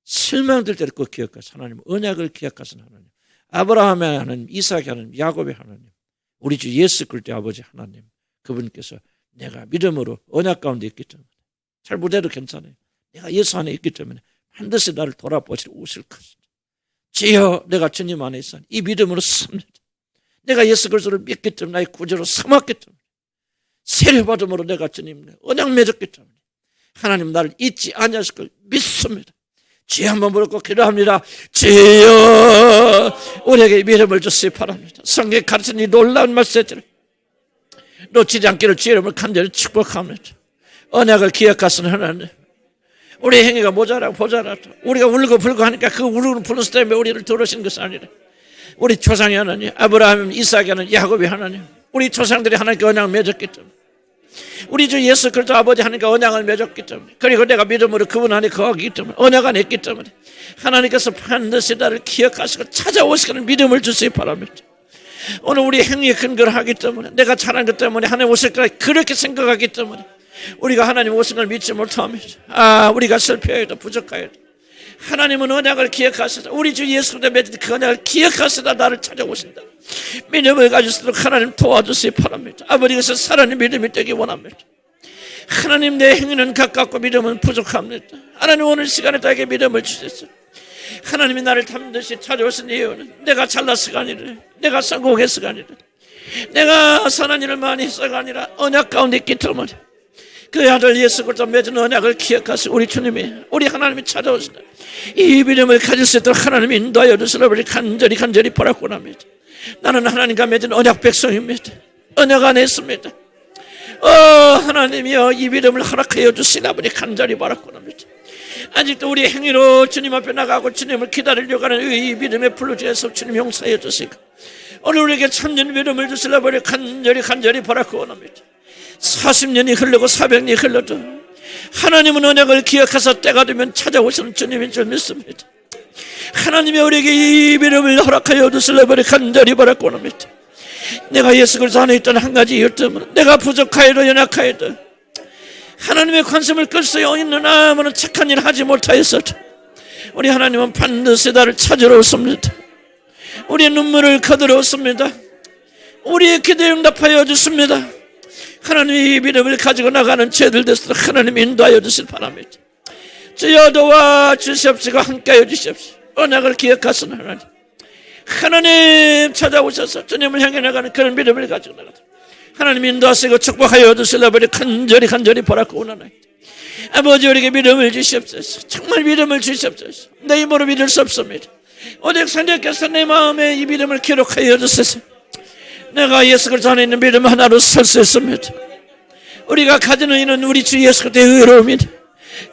실망될 때를 꼭 기억하시고 하나님, 언약을 기억하시는 하나님, 아브라함의 하나님, 이삭의 하나님, 야곱의 하나님, 우리 주 예수 그리스도의 아버지 하나님, 그분께서 내가 믿음으로 언약 가운데 있기 때문에 잘 못해도 괜찮아요. 내가 예수 안에 있기 때문에 반드시 나를 돌아보시러 오실 것입니다. 주여, 내가 주님 안에 있으니 이 믿음으로 섭니다. 내가 예수 그리스도를 믿기 때문에 나의 구주로 삼았기 때문에 세례받음으로 내가 주님을 언약 맺었기 때문에 하나님 나를 잊지 아니하실 걸 믿습니다. 주여, 한번 부르고 기도합니다. 주여, 우리에게 믿음을 주시기 바랍니다. 성경에 가르치는 이 놀라운 메시지를 놓치지 않기를 주의 이름을 간절히 축복합니다. 언약을 기억하시는 하나님, 우리의 행위가 모자라도 우리가 울고 불고 하니까 그 울고 부는 수 때문에 우리를 들으신 것이 아니라 우리 조상의 하나님, 아브라함, 이삭의 하나님, 야곱의 하나님, 우리 조상들이 하나님께 언약을 맺었기 때문에 우리 주 예수 그리스도 아버지 하나님께 언약을 맺었기 때문에, 그리고 내가 믿음으로 그분 안에 거하기 때문에, 언약 안에 있기 때문에 하나님께서 반드시 나를 기억하시고 찾아오시는 믿음을 주시기 바랍니다. 오늘 우리 행위에 근거를 하기 때문에, 내가 잘한 것 때문에 하나님 오실 거라 그렇게 생각하기 때문에 우리가 하나님 오신 걸 믿지 못합니다. 우리가 실패해도 부족하여도 하나님은 언약을 기억하시다. 우리 주 예수님의 맺은 그 언약을 기억하시다 나를 찾아오신다. 믿음을 가지시도록 하나님 도와주시기 바랍니다. 아버지께서 살아있는 믿음이 되기 원합니다. 하나님, 내 행위는 가깝고 믿음은 부족합니다. 하나님, 오늘 시간에 나에게 믿음을 주셨어요. 하나님이 나를 담듯이 찾아오신 이유는 내가 잘났어가 아니라, 내가 성공했어가 아니라, 내가 선한 일을 많이 했어가 아니라 언약 가운데 있기 때문에 그 아들 예수 그리스도 맺은 언약을 기억하시 우리 주님이, 우리 하나님이 찾아오시다 이 믿음을 가질 수 있도록 하나님이 인도하여 주시라. 우리 간절히 바라고 합니다. 나는 하나님과 맺은 언약 백성입니다. 언약 안에 있습니다. 하나님이여, 이 믿음을 허락하여 주시나 보니 간절히 바라고 합니다. 아직도 우리 행위로 주님 앞에 나가고 주님을 기다리려고 하는 이 믿음의 불러주셔서 주님 용서해 주시고 오늘 우리에게 참된 믿음을 주시라 보니 간절히 바라고 합니다. 40년이 흘러고 400년이 흘러도 하나님은 언약을 기억해서 때가 되면 찾아오시는 주님인 줄 믿습니다. 하나님이 우리에게 이 믿음을 허락하여 주시라 보니 간절히 바라고 합니다. 내가 예수 그리스도 안에 있던 한 가지 이유 때문에 내가 부족하여도 연약하여도 하나님의 관심을 끌 수 있는 아무런 착한 일 하지 못하였어도 우리 하나님은 반드시 나를 찾으러 오십니다. 우리의 눈물을 거두러 오십니다. 우리의 기도에 응답하여 주십니다. 하나님이 이 믿음을 가지고 나가는 죄들 되도록 하나님 인도하여 주실 바랍니다. 주여 도와주시옵시고 함께하여 주시옵시고 언약을 기억하시는 하나님 찾아오셔서 주님을 향해 나가는 그런 믿음을 가지고 나가도록 하나님 인도하시고 축복하여 주시려 버리 간절히 바라고 원하나이다. 아버지 우리에게 믿음을 주시옵소서. 정말 믿음을 주시옵소서. 내 힘으로 믿을 수 없습니다. 오직 성령께서 내 마음에 이 믿음을 기록하여 주소서. 내가 예수 그리스도 안에 있는 믿음 하나로 설 수 있습니다. 우리가 가지는 이는 우리 주 예수 그리스도의 의로움이다.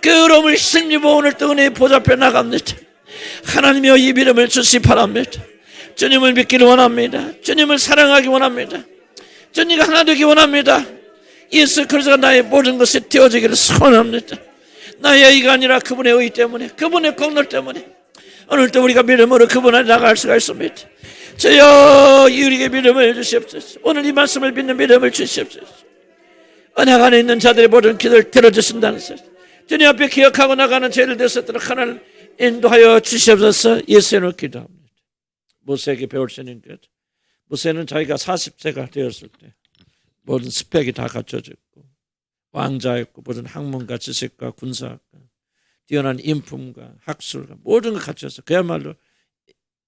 그 의로움을 힘입어 오늘 또 은혜의 보좌 앞에 나갑니다. 하나님이여 이 믿음을 주시 바랍니다. 주님을 믿기를 원합니다. 주님을 사랑하기 원합니다. 주님과 하나 되기 원합니다. 예수 그리스도가 나의 모든 것이 되어지기를 소원합니다. 나의 의가 아니라 그분의 의 때문에, 그분의 공로 때문에 오늘도 우리가 믿음으로 그분 안에 나갈 수가 있습니다. 주여 우리에게 믿음을 주시옵소서. 오늘 이 말씀을 믿는 믿음을 주시옵소서. 언약 안에 있는 자들의 모든 기도를 들어주신다는 사실, 주님 앞에 기억하고 나가는 죄를 되었도록 하나님 인도하여 주시옵소서. 예수로 기도합니다. 모세에게 배울 수 있는 것, 모세는 자기가 40세가 되었을 때 모든 스펙이 다 갖춰졌고 왕자였고 모든 학문과 지식과 군사학과 뛰어난 인품과 학술과 모든 걸 갖춰서 그야말로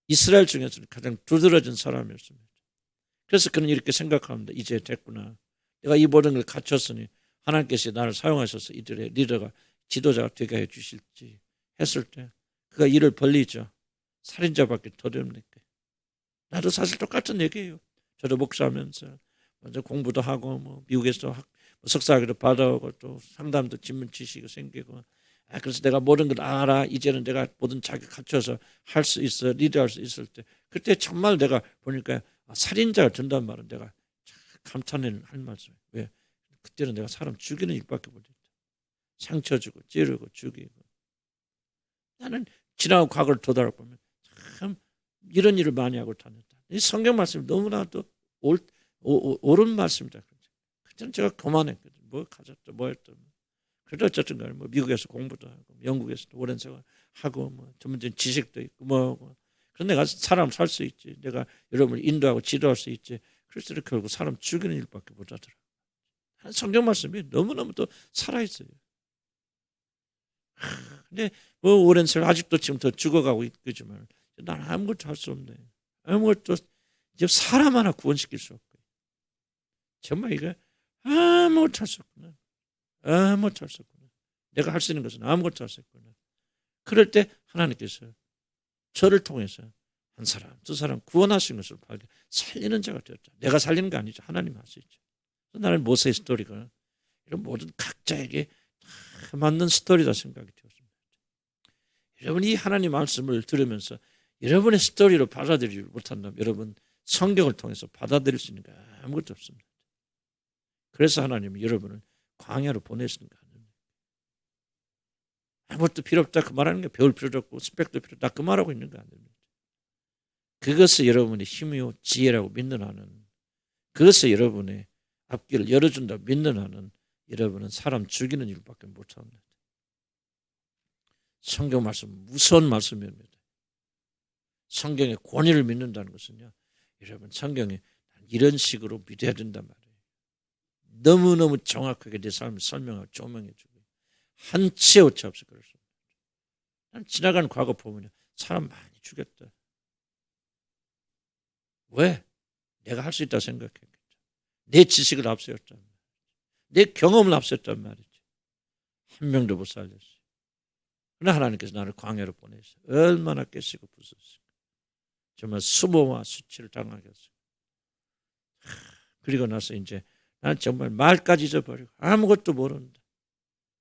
이스라엘 중에서는 가장 두드러진 사람이었습니다. 그래서 그는 이렇게 생각합니다. 이제 됐구나. 내가 이 모든 걸 갖췄으니 하나님께서 나를 사용하셔서 이들의 리더가 지도자가 되게 해 주실지 했을 때 그가 이를 벌리죠. 살인자밖에 더 됩니까? 나도 사실 똑같은 얘기예요. 저도 목사하면서 먼저 공부도 하고 뭐 미국에서 석사학위도 받아오고 또 상담도 전문 지식이 생기고 그래서 내가 모든 걸 알아. 이제는 내가 모든 자격 갖춰서 할 수 있어. 리드할 수 있을 때 그때 정말 내가 보니까 살인자가 된단 말은 내가 감탄을 할 말씀이에요. 왜? 그때는 내가 사람 죽이는 일밖에 못했다. 상처 주고 찌르고 죽이고. 나는 지나고 과거를 돌아보면 참 이런 일을 많이 하고 다녔다. 이 성경 말씀이 너무나도 옳은 말씀이다. 그때는 제가 교만했거든요. 뭐 가졌다 뭐 했다. 그래도 어쨌든 간에 뭐 미국에서 공부도 하고 영국에서도 오랜 생활 하고 뭐 전문적인 지식도 있고 뭐하고 그런 내가 사람 살 수 있지. 내가 여러분을 인도하고 지도할 수 있지. 그래서 결국 사람 죽이는 일밖에 못하더라고요. 성경 말씀이 너무너무 또 살아있어요. 근데 뭐 오랜 세월 아직도 지금 더 죽어가고 있지만 난 아무것도 할 수 없네. 아무것도 이제 사람 하나 구원시킬 수 없고 정말 이거 아무것도 할 수 없구나. 아무것도 할 수 없구나. 내가 할 수 있는 것은 아무것도 할 수 없구나. 그럴 때 하나님께서 저를 통해서 한 사람, 두 사람 구원하신 것을 발견, 살리는 자가 되었다. 내가 살리는 거 아니죠. 하나님 하시죠. 나는 모세의 스토리가 이런 모든 각자에게 다 맞는 스토리다 생각이 되었습니다. 여러분이 하나님 말씀을 들으면서 여러분의 스토리로 받아들이지 못한다면 여러분 성경을 통해서 받아들일 수 있는 게 아무것도 없습니다. 그래서 하나님은 여러분을 광야로 보내시는 거 아닙니까? 아무것도 필요 없다 그 말하는 게 배울 필요도 없고 스펙도 필요 없다 그 말하고 있는 거 아닙니까? 그것을 여러분의 힘이요 지혜라고 믿는 한은 그것을 여러분의 앞길을 열어준다고 믿는 한은 여러분은 사람 죽이는 일밖에 못합니다. 성경 말씀 무서운 말씀입니다. 성경의 권위를 믿는다는 것은요. 여러분 성경에 이런 식으로 믿어야 된단 말이에요. 너무너무 정확하게 내 삶을 설명하고 조명해 주고 한 치의 오차 없이 그렇습니다. 지나가는 과거 보면요. 사람 많이 죽였다. 왜? 내가 할 수 있다고 생각했겠죠. 내 지식을 앞세웠단 말이지. 내 경험을 앞세웠단 말이지. 한 명도 못 살렸어요. 그러나 하나님께서 나를 광야로 보내셨어요. 얼마나 깨시고 부쉈을까. 정말 수모와 수치를 당하게 했어요. 그리고 나서 이제 나는 정말 말까지 잊어버리고 아무것도 모른다.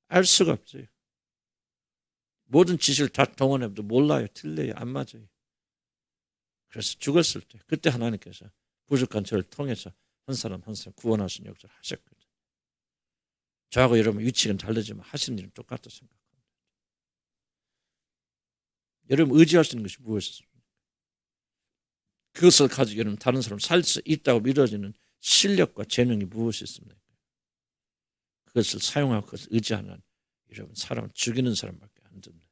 알 수가 없어요. 모든 지식을 다 동원해도 몰라요. 틀려요. 안 맞아요. 그래서 죽었을 때 그때 하나님께서 부족한 저를 통해서 한 사람 한 사람 구원하신 역사를 하셨거든요. 저하고 여러분 위치는 다르지만 하시는 일은 똑같다 생각합니다. 여러분 의지할 수 있는 것이 무엇이습니까? 그것을 가지고 여러분 다른 사람 살 수 있다고 믿어지는 실력과 재능이 무엇이 있습니까? 그것을 사용하고 그것을 의지하는 여러분 사람을 죽이는 사람밖에 안 됩니다.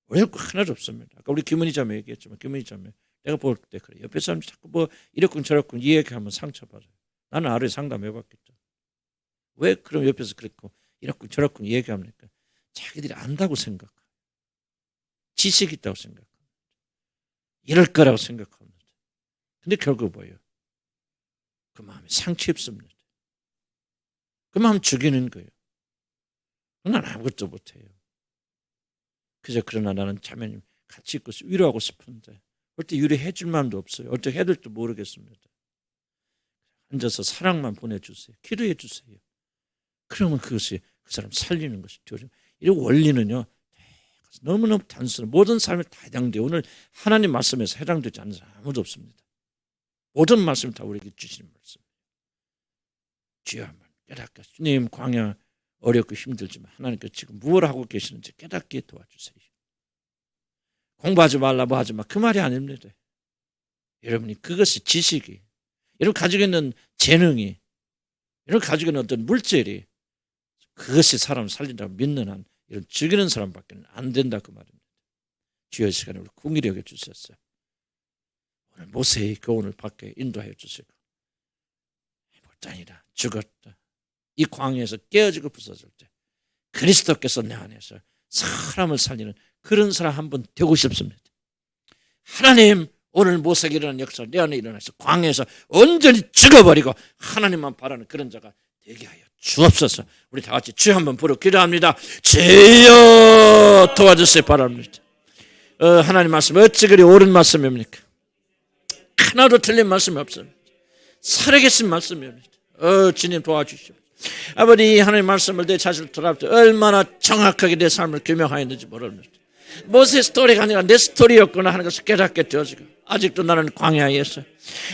왜 하나도 없습니다. 아까 우리 김은희 자매 얘기했지만 김은희 자매 내가 볼 때 그래. 옆에 사람이 자꾸 뭐 이렇군 저렇군 이 얘기하면 상처받아요. 나는 하루에 상담해봤겠죠. 왜 그럼 옆에서 그렇고 이렇군 저렇군 얘기합니까? 자기들이 안다고 생각해요. 지식이 있다고 생각합니다. 이럴 거라고 생각합니다. 근데 결국 뭐예요? 그 마음에 상처 입습니다. 그 마음 죽이는 거예요. 난 아무것도 못해요. 그저 그러나 나는 자매님 같이 있고 위로하고 싶은데 어떻게 위로해 줄 마음도 없어요. 어떻게 해야 될지 모르겠습니다. 앉아서 사랑만 보내주세요. 기도해 주세요. 그러면 그것이 그 사람 살리는 것이 되죠. 이 원리는요. 너무너무 단순해. 모든 삶에 다 해당돼요. 오늘 하나님 말씀에서 해당되지 않는 사람 아무도 없습니다. 모든 말씀이 다 우리에게 주시는 말씀이에요. 주여 한번 깨닫게 주님 광야 어렵고 힘들지만 하나님께서 지금 무엇을 하고 계시는지 깨닫게 도와주세요. 공부하지 말라 뭐 하지 마. 그 말이 아닙니다. 여러분이 그것이 지식이 여러분 가지고 있는 재능이 여러분 가지고 있는 어떤 물질이 그것이 사람을 살린다고 믿는 한 이런 죽이는 사람밖에 안 된다 그 말입니다. 주여 시간에 우리 궁일히 여겨주셨어요. 오늘 모세의 교훈을 받게 인도하여 주시고 못다 아니라 죽었다. 이 광야에서 깨어지고 부서질 때 그리스도께서 내 안에서 사람을 살리는 그런 사람 한 번 되고 싶습니다. 하나님 오늘 모세에게 일어난 역사 내 안에 일어나서 광야에서 온전히 죽어버리고 하나님만 바라는 그런 자가 되게 하여 주옵소서. 우리 다 같이 주여 한번 부르고 기도합니다. 주여 도와주시기 바랍니다. 하나님 말씀 어찌 그리 옳은 말씀입니까? 하나도 틀린 말씀이 없습니다. 살아계신 말씀입니다. 주님 도와주십시오. 아버지 하나님 말씀을 내 자신을 돌아볼 때 얼마나 정확하게 내 삶을 규명하였는지 모릅니다. 모세의 스토리가 아니라 내 스토리였구나 하는 것을 깨닫게 되어지고 아직도 나는 광야에서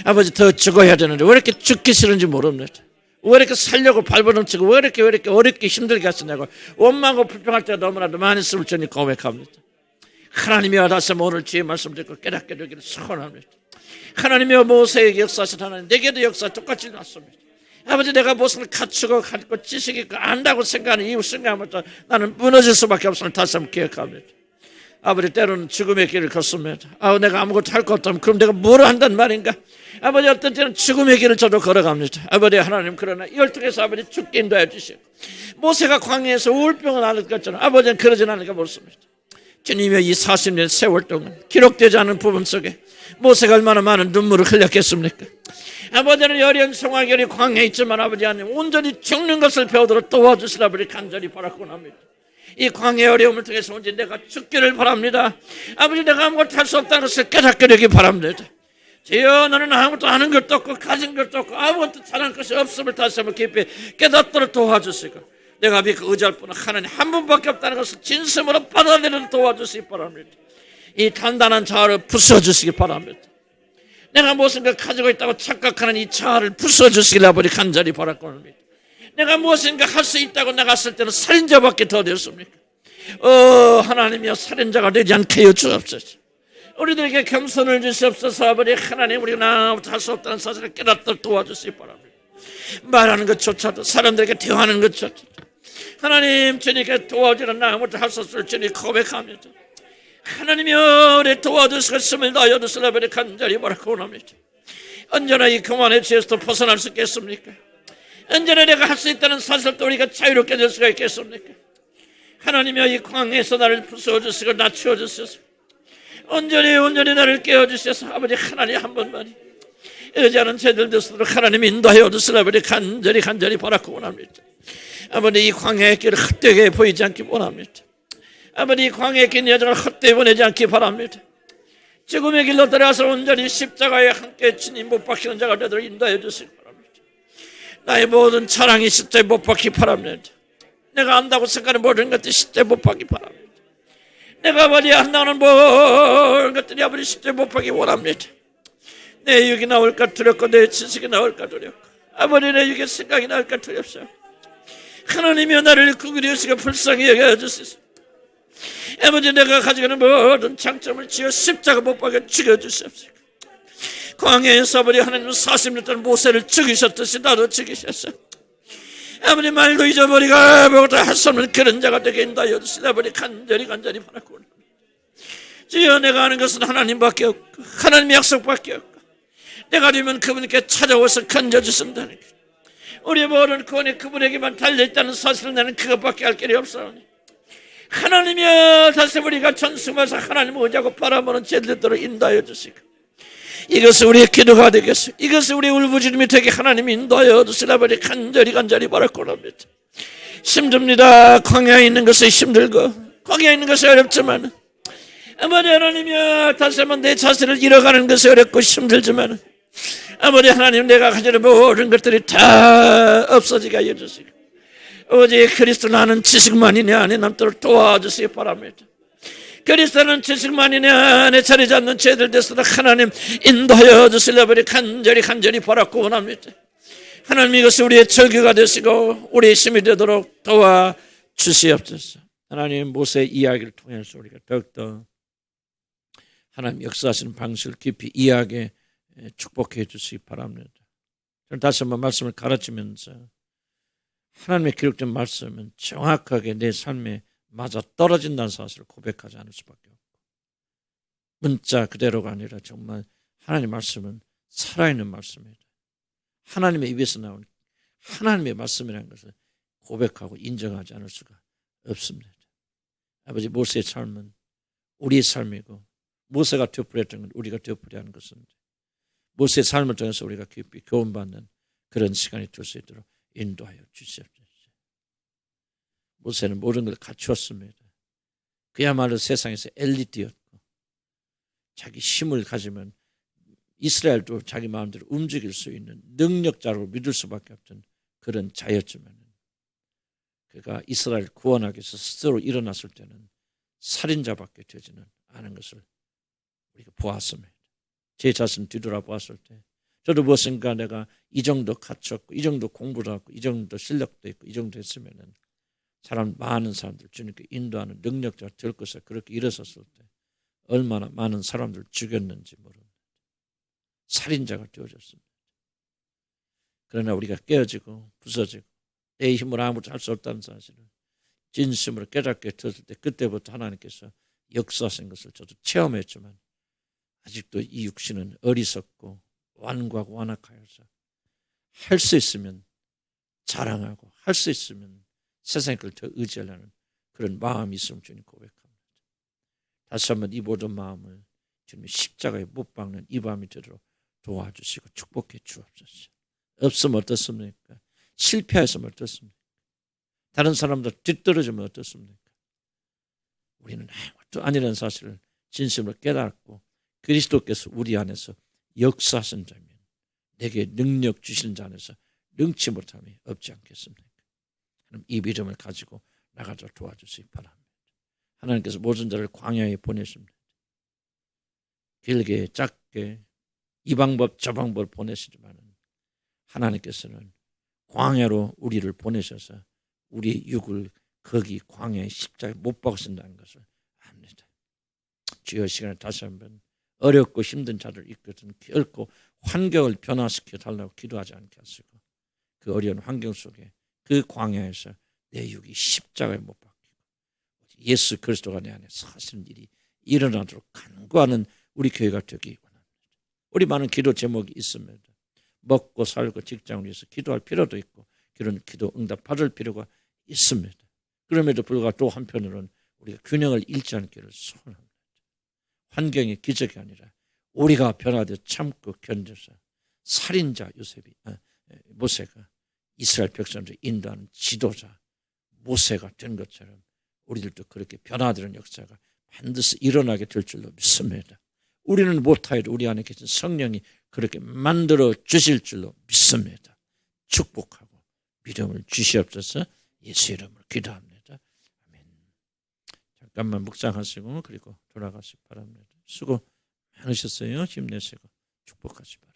아버지 더 죽어야 되는데 왜 이렇게 죽기 싫은지 모릅니다. 왜 이렇게 살려고 발버둥치고 왜 이렇게 어렵게 힘들게 하시냐고 원망하고 불평할 때가 너무나도 많이 있음을 주님 고백합니다. 하나님이여 다시 한번 오늘 주의 말씀 듣고 깨닫게 되기를 소원합니다. 하나님이여 모세에게 역사하신 하나님 내게도 역사 똑같이 일어났습니다. 아버지 내가 무엇을 갖추고 갖고 지식이 있고 안다고 생각하는 이유 생각하면서 나는 무너질 수밖에 없음을 다시 한번 기억합니다. 아버지 때로는 죽음의 길을 걷습니다. 내가 아무것도 할 것 없다면 그럼 내가 뭘 한단 말인가? 아버지 어떤 때는 죽음의 길을 저도 걸어갑니다. 아버지 하나님 그러나 이걸 통해서 아버지 죽게 인도해 주시고 모세가 광야에서 우울병을 앓을 것처럼 아버지는 그러진 않을까 못습니다. 주님의 이 40년 세월 동안 기록되지 않은 부분 속에 모세가 얼마나 많은 눈물을 흘렸겠습니까? 아버지는 어려운 상황이 광야에 있지만 아버지 하나님 온전히 죽는 것을 배우도록 도와주시라 아버지 간절히 바라곤 합니다. 이 광야의 어려움을 통해서 온전히 내가 죽기를 바랍니다. 아버지 내가 아무것도 할 수 없다는 것을 깨닫게 되기 바랍니다. 주여 나는 아무것도 아는 것도 없고 가진 것도 없고 아무것도 잘한 것이 없음을 다시 한번 깊이 깨닫도록 도와주시고 내가 믿고 의지할 분은 하나님 한 분밖에 없다는 것을 진심으로 받아들이도록 도와주시기 바랍니다. 이 단단한 자아를 부숴주시기 바랍니다. 내가 무엇인가 가지고 있다고 착각하는 이 자아를 부숴주시길 아버지 간절히 바라고 합니다. 내가 무엇인가 할 수 있다고 나갔을 때는 살인자밖에 더 되었습니까? 하나님이여 살인자가 되지 않게 해 주옵소서. 우리들에게 겸손을 주시옵소서. 아버지 하나님 우리가 아무것도 할 수 없다는 사실을 깨닫도록 도와주시기 바랍니다. 말하는 것조차도 사람들에게 대화하는 것조차도 하나님 주님께 도와주는 나 아무것도 할 수 없을 주님 고백합니다. 하나님이여 우리 도와주시고 힘을 다하여 주시라 아버지 간절히 바라고 합니다. 언제나 이 교만의 죄에서 벗어날 수 있겠습니까? 언제나 내가 할 수 있다는 사실도 우리가 자유롭게 될 수가 있겠습니까? 하나님이여, 이 광야에서 나를 부숴주시고 낮추어 주셔서 온전히 나를 깨워주셔서 아버지 하나님 한 번만이 의지하는 제들 되도록 하나님 인도하여 주시라. 아버지 간절히 바라고 원합니다. 아버지 이 광야의 길을 헛되게 보이지 않기 원합니다. 아버지 이 광야의 길 여정을 헛되게 보내지 않기 바랍니다. 죽음의 길로 들어가서 온전히 십자가에 함께 진이 못 박히는 자가 되도록 인도하여 주시기 바랍니다. 나의 모든 자랑이 십자가에 못 박히기 바랍니다. 내가 안다고 생각하는 모든 것들이 십자가에 못 박히기 바랍니다. 내가 아버지 한다는 모든 것들이 아버지 십자가에 못 박히기 원합니다. 내 육이 나올까 두렵고 내 지식이 나올까 두렵고 아버지 내 육의 생각이 나올까 두렵소. 하나님이여, 나를 구그려 주시고 불쌍히 여겨주시소. 아버지 내가 가지고 있는 모든 장점을 지어 십자가 못 박아 죽여주시옵소서. 광야에서 아버지 하나님은 40년 동안 모세를 죽이셨듯이 나도 죽이셨어. 아버지 말도 잊어버리고 아무것도 할 수 없는 그런 자가 되게 인도하여 주시옵소서. 아버지 간절히 바라고 주여, 내가 아는 것은 하나님밖에 없고 하나님의 약속밖에 없고 내가 되면 그분께 찾아와서 건져주신다는 것, 우리의 모든 구원이 그분에게만 달려있다는 사실을 나는 그것밖에 알 길이 없사오니 하나님이여, 다시 우리가 전승하면서 하나님을 의지하고 바라보는 제대로 인도하여 주시고 이것은 우리의 기도가 되겠어. 이것은 우리의 울부짖음이 되게 하나님이 인도하여 주시라. 아버지 간절히 바라고 합니다. 힘듭니다. 광야에 있는 것은 힘들고 광야에 있는 것은 어렵지만 아버지 하나님이여, 다시 한번 내 자신을 잃어가는 것이 어렵고 힘들지만 아버지 하나님, 내가 가지는 모든 것들이 다 없어지게 하여 주시고 오직 그리스도를 아는 지식만이 내 안에 남도록 도와주시기 바랍니다. 그리스도는 지식만이 내 안에 자리 잡는 죄들 되도록 하나님 인도하여 주시려 버리 간절히 바라고 원합니다. 하나님, 이것이 우리의 절규가 되시고 우리의 힘이 되도록 도와주시옵소서. 하나님, 모세의 이야기를 통해서 우리가 더욱더 하나님 역사하시는 방식을 깊이 이해하게 축복해 주시기 바랍니다. 저는 다시 한번 말씀을 가르치면서 하나님의 기록된 말씀은 정확하게 내 삶에 맞아 떨어진다는 사실을 고백하지 않을 수밖에 없고, 문자 그대로가 아니라 정말 하나님의 말씀은 살아있는 말씀입니다. 하나님의 입에서 나온 하나님의 말씀이라는 것을 고백하고 인정하지 않을 수가 없습니다. 아버지, 모세의 삶은 우리의 삶이고 모세가 되어버렸던 건 우리가 되어버려야 하는 것인데 모세의 삶을 통해서 우리가 깊이 교훈받는 그런 시간이 될 수 있도록 인도하여 주시옵소서. 모세는 모든 걸 갖추었습니다. 그야말로 세상에서 엘리트였고 자기 힘을 가지면 이스라엘도 자기 마음대로 움직일 수 있는 능력자로 믿을 수밖에 없던 그런 자였지만 그가 이스라엘 구원하기 위해서 스스로 일어났을 때는 살인자밖에 되지는 않은 것을 우리가 보았습니다. 제 자신 뒤돌아보았을 때 저도 무엇인가 내가 이 정도 갖췄고 이 정도 공부를 하고 이 정도 실력도 있고 이 정도 했으면은 많은 사람들 주님께 인도하는 능력자가 될 것을 그렇게 일어섰을 때 얼마나 많은 사람들을 죽였는지 모릅니다. 살인자가 되어졌습니다. 그러나 우리가 깨어지고 부서지고 내 힘으로 아무것도 할 수 없다는 사실을 진심으로 깨닫게 되었을 때 그때부터 하나님께서 역사하신 것을 저도 체험했지만 아직도 이 육신은 어리석고 완고하고 완악하여서 할 수 있으면 자랑하고 할 수 있으면 세상의 걸 더 의지하려는 그런 마음이 있으면 주님 고백합니다. 다시 한번 이 모든 마음을 주님 십자가에 못 박는 이 밤이 되도록 도와주시고 축복해 주옵소서. 없으면 어떻습니까? 실패했으면 어떻습니까? 다른 사람들 뒤떨어지면 어떻습니까? 우리는 아무것도 아니라는 사실을 진심으로 깨닫고 그리스도께서 우리 안에서 역사하신 자면 내게 능력 주시는 자 안에서 능치 못함이 없지 않겠습니까? 그럼 이 믿음을 가지고 나가도록 도와주시기 바랍니다. 하나님께서 모든 자를 광야에 보내십니다. 길게 짧게 이 방법 저 방법을 보내시지만 하나님께서는 광야로 우리를 보내셔서 우리의 육을 거기 광야의 십자가에 못 박으신다는 것을 압니다. 주여, 시간에 다시 한번 어렵고 힘든 자를 이끌든 결코 환경을 변화시켜 달라고 기도하지 않게 하시고 그 어려운 환경 속에 그 광야에서 내 육이 십자가에 못 박히고 예수 그리스도가 내 안에 사시는 일이 일어나도록 간구하는 우리 교회가 되기 원합니다. 우리 많은 기도 제목이 있습니다. 먹고 살고 직장을 위해서 기도할 필요도 있고 그런 기도 응답 받을 필요가 있습니다. 그럼에도 불구하고 또 한편으로는 우리가 균형을 잃지 않기를 소원합니다. 환경이 기적이 아니라 우리가 변화되어 참고 견뎌서 살인자 모세가 이스라엘 백성들을 인도하는 지도자 모세가 된 것처럼 우리들도 그렇게 변화되는 역사가 반드시 일어나게 될 줄로 믿습니다. 우리는 못하여도 우리 안에 계신 성령이 그렇게 만들어 주실 줄로 믿습니다. 축복하고 믿음을 주시옵소서. 예수 이름으로 기도합니다. 아멘. 잠깐만 묵상하시고 그리고 돌아가시기 바랍니다. 수고 많으셨어요. 힘내시고 축복하시기 바랍니다.